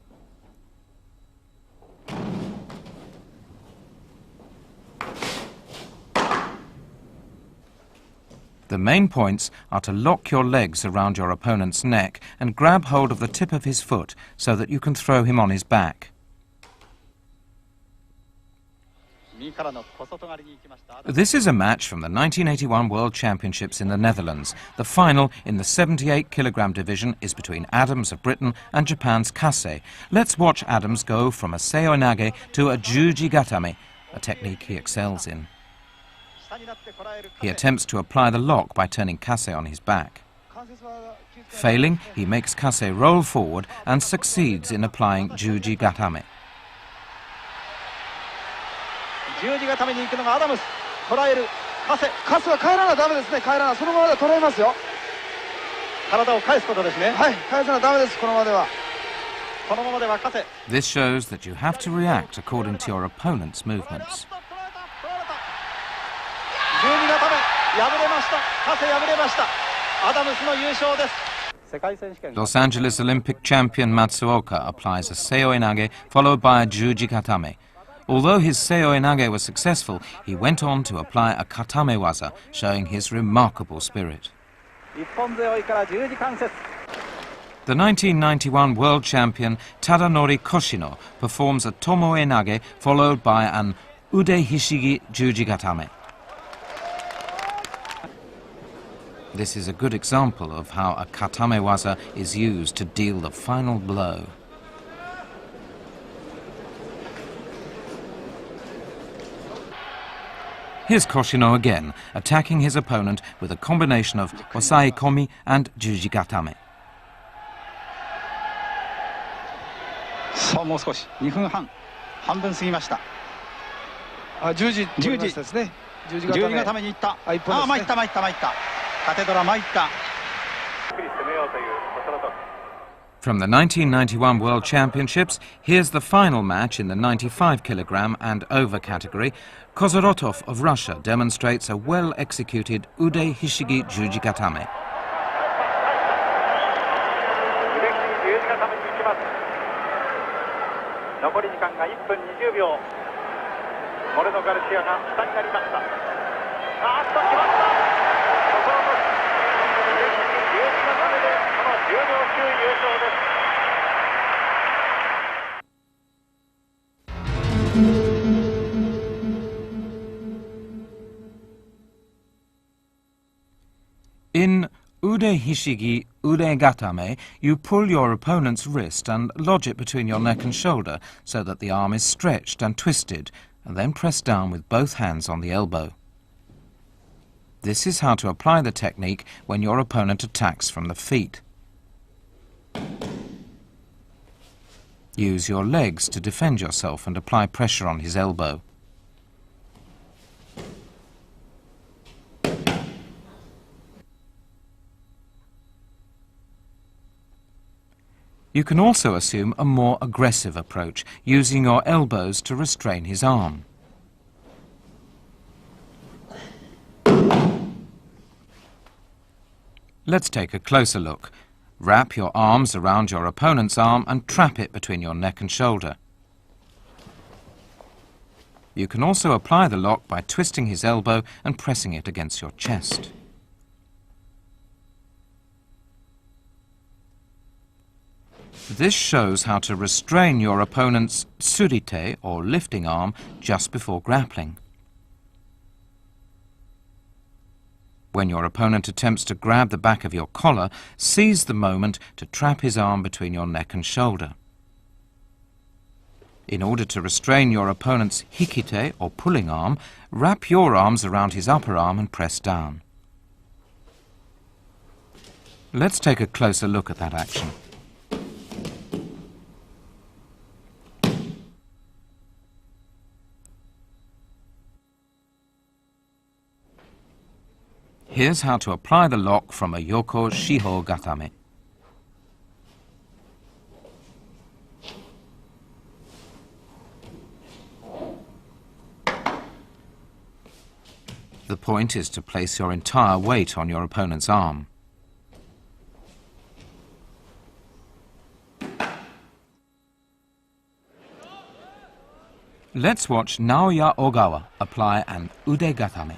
The main points are to lock your legs around your opponent's neck and grab hold of the tip of his foot so that you can throw him on his back. This is a match from the 1981 World Championships in the Netherlands. The final in the 78 kilogram division is between Adams of Britain and Japan's Kase. Let's watch Adams go from a seoi-nage to a juji gatame, a technique he excels in. He attempts to apply the lock by turning Kase on his back. Failing, he makes Kase roll forward and succeeds in applying juji gatame. 十字固めに行くのがアダムス、捉えるカセは帰らなダメですね。帰らな、そのままで捉えますよ。体を返すことですね。はい、返さなダメです。このままでは。このままではカセ。This shows that you have to react according to your opponent's movements. 十字固め敗れました。カセ敗れました。アダムスの優勝です。 Los Angeles Olympic champion Matsuoka applies a seoi-nage followed by a juji gatame. Although his seoi-nage was successful, he went on to apply a katamewaza, showing his remarkable spirit. The 1991 world champion Tadanori Koshino performs a tomoe-nage followed by an ude hishigi juji gatame. This is a good example of how a katamewaza is used to deal the final blow. Here's Koshino again, attacking his opponent with a combination of osai komi and juji gatame. そう、もう少し2分半、半分過ぎました。あ、十字ですね。十字固めに行った。あ、参った。カテドラ参った。 From the 1991 World Championships, here's the final match in the 95 kilogram and over category. Kozorotov of Russia demonstrates a well-executed ude hishigi juji gatame. 間1分20秒。モレノ・ガルシアが下になりました。決まった。ところと11のためでこの10秒級優勝です。In ude hishigi ude gatame, you pull your opponent's wrist and lodge it between your neck and shoulder so that the arm is stretched and twisted, and then press down with both hands on the elbow. This is how to apply the technique when your opponent attacks from the feet. Use your legs to defend yourself and apply pressure on his elbow. You can also assume a more aggressive approach, using your elbows to restrain his arm. Let's take a closer look. Wrap your arms around your opponent's arm and trap it between your neck and shoulder. You can also apply the lock by twisting his elbow and pressing it against your chest. This shows how to restrain your opponent's surite, or lifting arm, just before grappling. When your opponent attempts to grab the back of your collar, seize the moment to trap his arm between your neck and shoulder. In order to restrain your opponent's hikite, or pulling arm, wrap your arms around his upper arm and press down. Let's take a closer look at that action. Here's how to apply the lock from a yoko shiho gatame. The point is to place your entire weight on your opponent's arm. Let's watch Naoya Ogawa apply an ude gatame.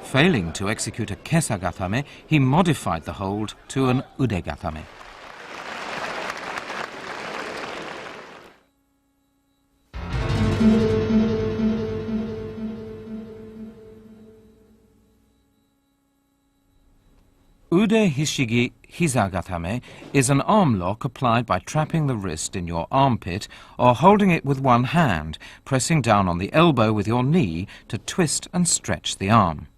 Failing to execute a kesa gatame, he modified the hold to an ude gatame. Ude hishigi hiza gatame is an arm lock applied by trapping the wrist in your armpit or holding it with one hand, pressing down on the elbow with your knee to twist and stretch the arm.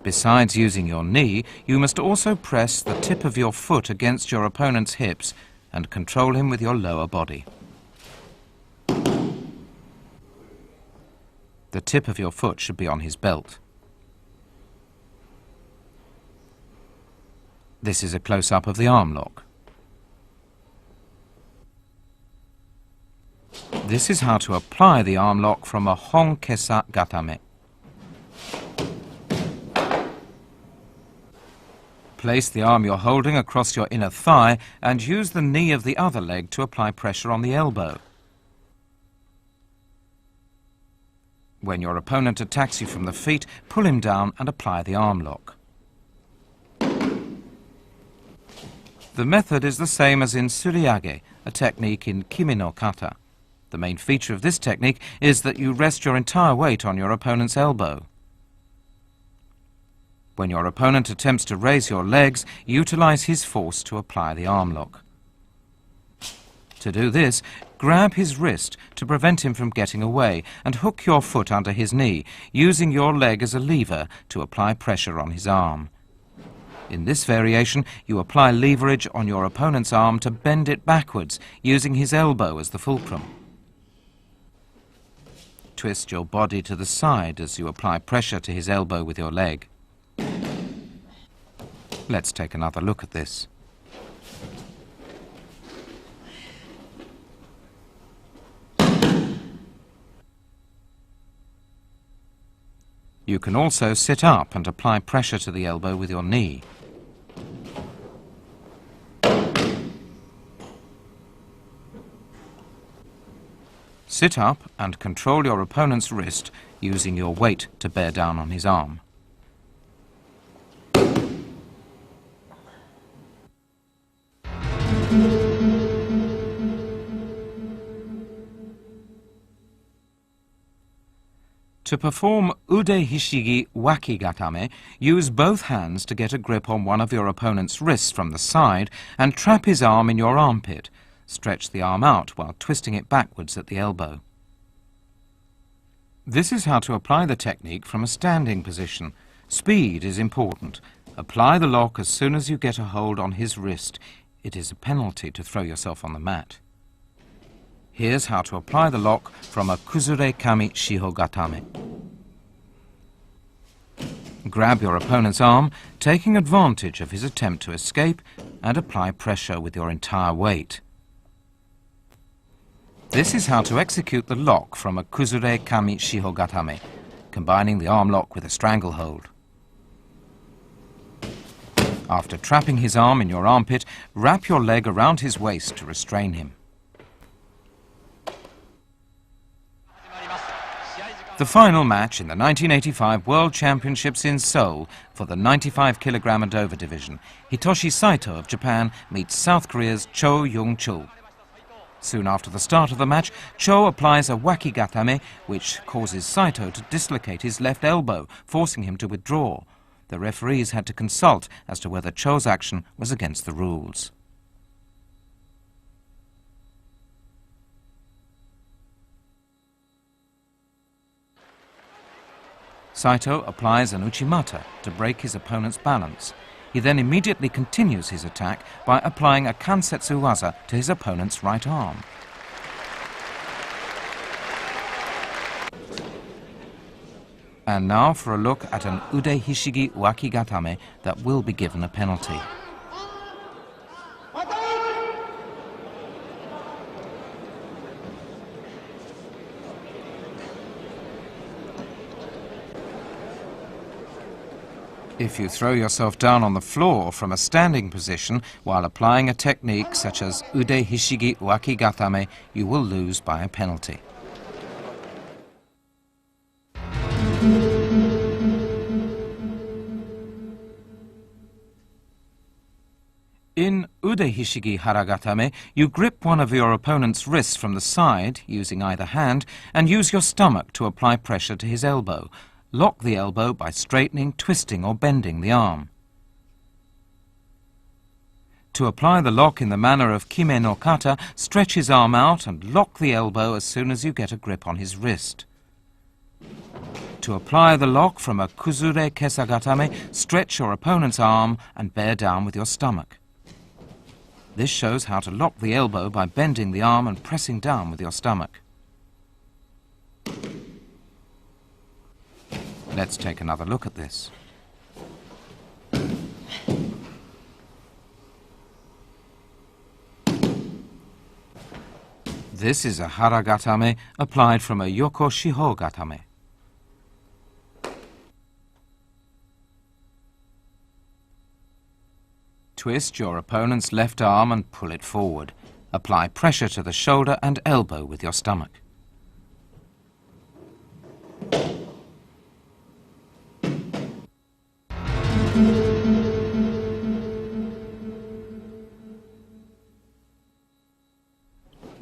Besides using your knee, you must also press the tip of your foot against your opponent's hips and control him with your lower body. The tip of your foot should be on his belt. This is a close-up of the arm lock. This is how to apply the arm lock from a hon kesa gatame. Place the arm you're holding across your inner thigh and use the knee of the other leg to apply pressure on the elbow. When your opponent attacks you from the feet, pull him down and apply the arm lock. The method is the same as in suriage, a technique in kimi no kata. The main feature of this technique is that you rest your entire weight on your opponent's elbow. When your opponent attempts to raise your legs, utilize his force to apply the arm lock. To do this, grab his wrist to prevent him from getting away and hook your foot under his knee, using your leg as a lever to apply pressure on his arm. In this variation, you apply leverage on your opponent's arm to bend it backwards, using his elbow as the fulcrum. Twist your body to the side as you apply pressure to his elbow with your leg. Let's take another look at this. You can also sit up and apply pressure to the elbow with your knee. Sit up and control your opponent's wrist using your weight to bear down on his arm. To perform ude hishigi wakigatame, use both hands to get a grip on one of your opponent's wrists from the side and trap his arm in your armpit. Stretch the arm out while twisting it backwards at the elbow. This is how to apply the technique from a standing position. Speed is important. Apply the lock as soon as you get a hold on his wrist. It is a penalty to throw yourself on the mat. Here's how to apply the lock from a kuzure kami shihogatame. Grab your opponent's arm, taking advantage of his attempt to escape, and apply pressure with your entire weight. This is how to execute the lock from a kuzure kami shihogatame, combining the arm lock with a stranglehold. After trapping his arm in your armpit, wrap your leg around his waist to restrain him. The final match in the 1985 World Championships in Seoul for the 95 kg and over division. Hitoshi Saito of Japan meets South Korea's Cho Young-chul. Soon after the start of the match, Cho applies a wakigatame, which causes Saito to dislocate his left elbow, forcing him to withdraw. The referees had to consult as to whether Cho's action was against the rules. Saito applies an uchimata to break his opponent's balance. He then immediately continues his attack by applying a kansetsu waza to his opponent's right arm. And now for a look at an ude hishigi wakigatame that will be given a penalty. If you throw yourself down on the floor from a standing position while applying a technique such as ude hishigi wakigatame, you will lose by a penalty. In ude hishigi haragatame, you grip one of your opponent's wrists from the side, using either hand, and use your stomach to apply pressure to his elbow. Lock the elbow by straightening, twisting or bending the arm. To apply the lock in the manner of kime no kata, stretch his arm out and lock the elbow as soon as you get a grip on his wrist. To apply the lock from a kuzure kesagatame, stretch your opponent's arm and bear down with your stomach. This shows how to lock the elbow by bending the arm and pressing down with your stomach. Let's take another look at this. This is a haragatame applied from a yoko shihogatame. Twist your opponent's left arm and pull it forward. Apply pressure to the shoulder and elbow with your stomach.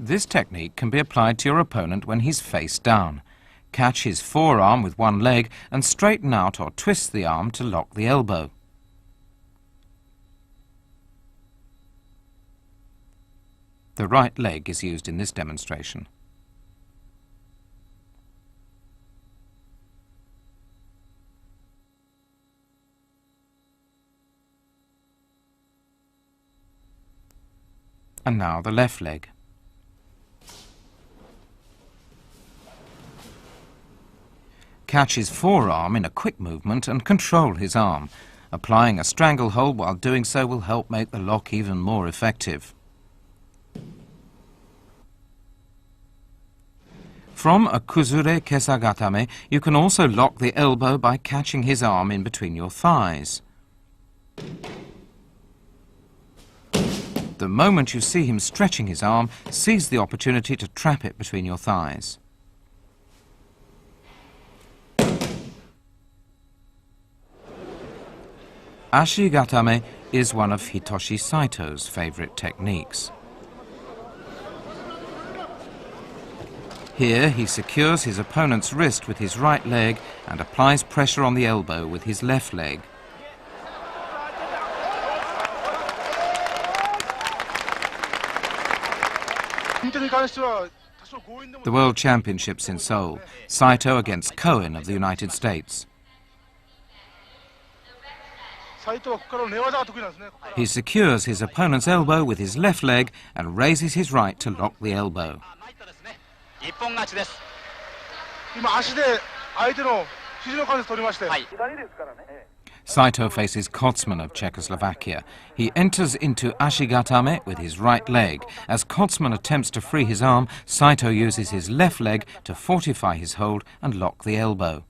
This technique can be applied to your opponent when he's face down. Catch his forearm with one leg and straighten out or twist the arm to lock the elbow. The right leg is used in this demonstration. And now the left leg. Catch his forearm in a quick movement and control his arm. Applying a stranglehold while doing so will help make the lock even more effective. From a kuzure kesagatame, you can also lock the elbow by catching his arm in between your thighs. The moment you see him stretching his arm, seize the opportunity to trap it between your thighs. Ashigatame is one of Hitoshi Saito's favorite techniques. Here he secures his opponent's wrist with his right leg and applies pressure on the elbow with his left leg. The World Championships in Seoul, Saito against Cohen of the United States. He secures his opponent's elbow with his left leg and raises his right to lock the elbow. Saito faces Kotsman of Czechoslovakia. He enters into Ashigatame with his right leg. As Kotsman attempts to free his arm, Saito uses his left leg to fortify his hold and lock the elbow.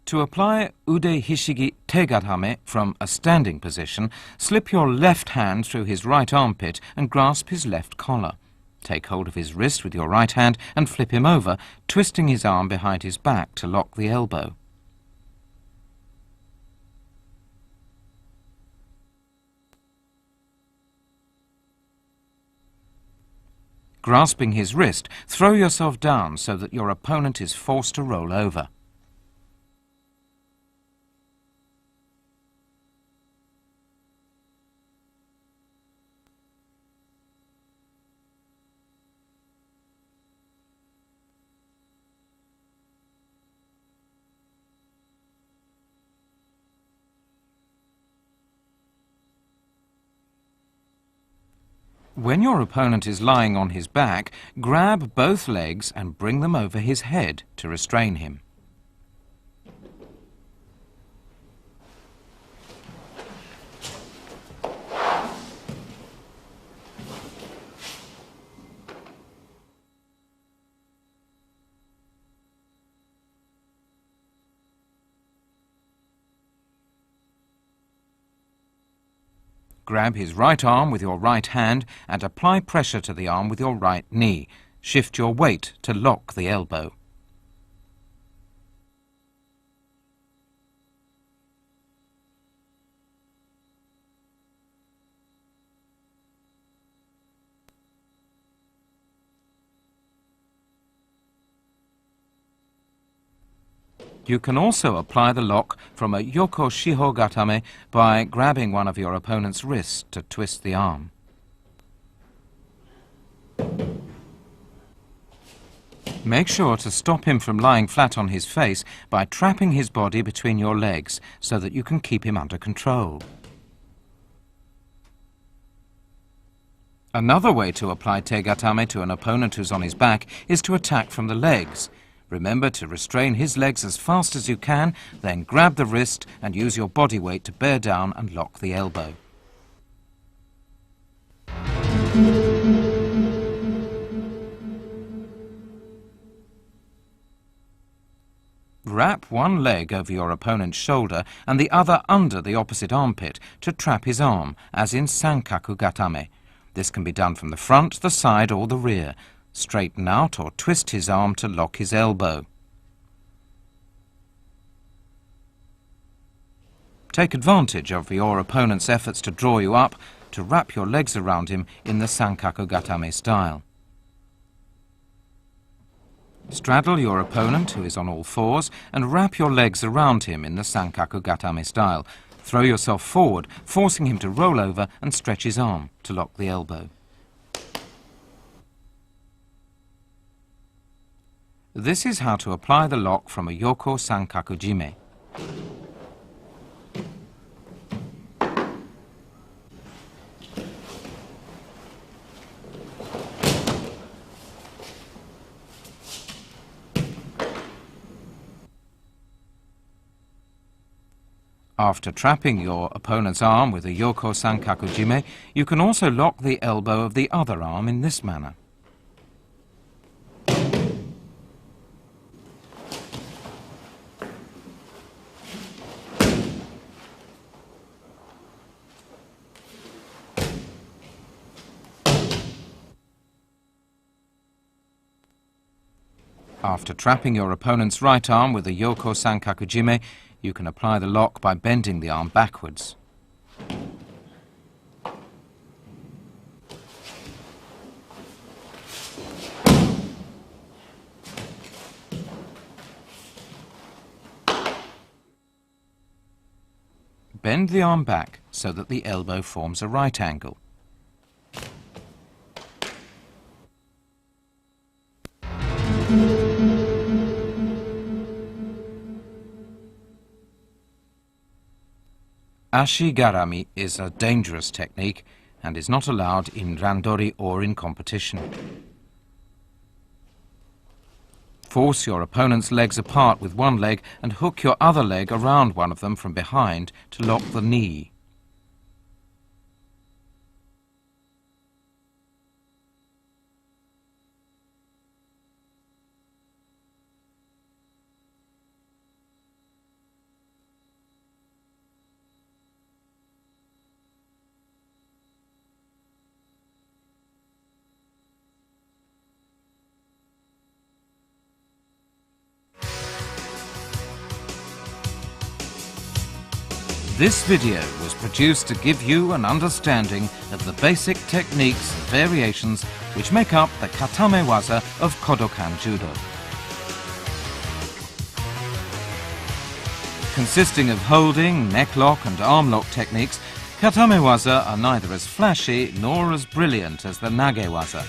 To apply ude hishigi tegatame from a standing position, slip your left hand through his right armpit and grasp his left collar. Take hold of his wrist with your right hand and flip him over, twisting his arm behind his back to lock the elbow. Grasping his wrist, throw yourself down so that your opponent is forced to roll over. When your opponent is lying on his back, grab both legs and bring them over his head to restrain him. Grab his right arm with your right hand and apply pressure to the arm with your right knee. Shift your weight to lock the elbow. You can also apply the lock from a yoko shihogatame by grabbing one of your opponent's wrists to twist the arm. Make sure to stop him from lying flat on his face by trapping his body between your legs so that you can keep him under control. Another way to apply tegatame to an opponent who's on his back is to attack from the legs. Remember to restrain his legs as fast as you can, then grab the wrist and use your body weight to bear down and lock the elbow. Wrap one leg over your opponent's shoulder and the other under the opposite armpit to trap his arm, as in sankaku gatame. This can be done from the front, the side or the rear. Straighten out or twist his arm to lock his elbow. Take advantage of your opponent's efforts to draw you up to wrap your legs around him in the sankaku gatame style. Straddle your opponent, who is on all fours, and wrap your legs around him in the sankaku gatame style. Throw yourself forward, forcing him to roll over and stretch his arm to lock the elbow. This is how to apply the lock from a yoko sankaku jime. After trapping your opponent's arm with a Yoko Sankakujime, you can also lock the elbow of the other arm in this manner. After trapping your opponent's right arm with a Yoko Sankakujime, you can apply the lock by bending the arm backwards. Bend the arm back so that the elbow forms a right angle. Ashigarami is a dangerous technique and is not allowed in randori or in competition. Force your opponent's legs apart with one leg and hook your other leg around one of them from behind to lock the knee. This video was produced to give you an understanding of the basic techniques and variations which make up the Kata Newaza of Kodokan Judo. Consisting of holding, neck lock and arm lock techniques, Kata Newaza are neither as flashy nor as brilliant as the Nagewaza.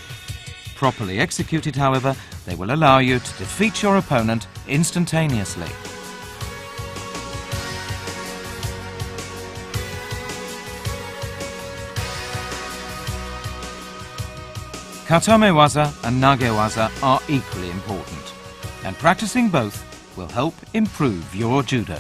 Properly executed, however, they will allow you to defeat your opponent instantaneously. Kata Newaza and Nagewaza are equally important, and practicing both will help improve your judo.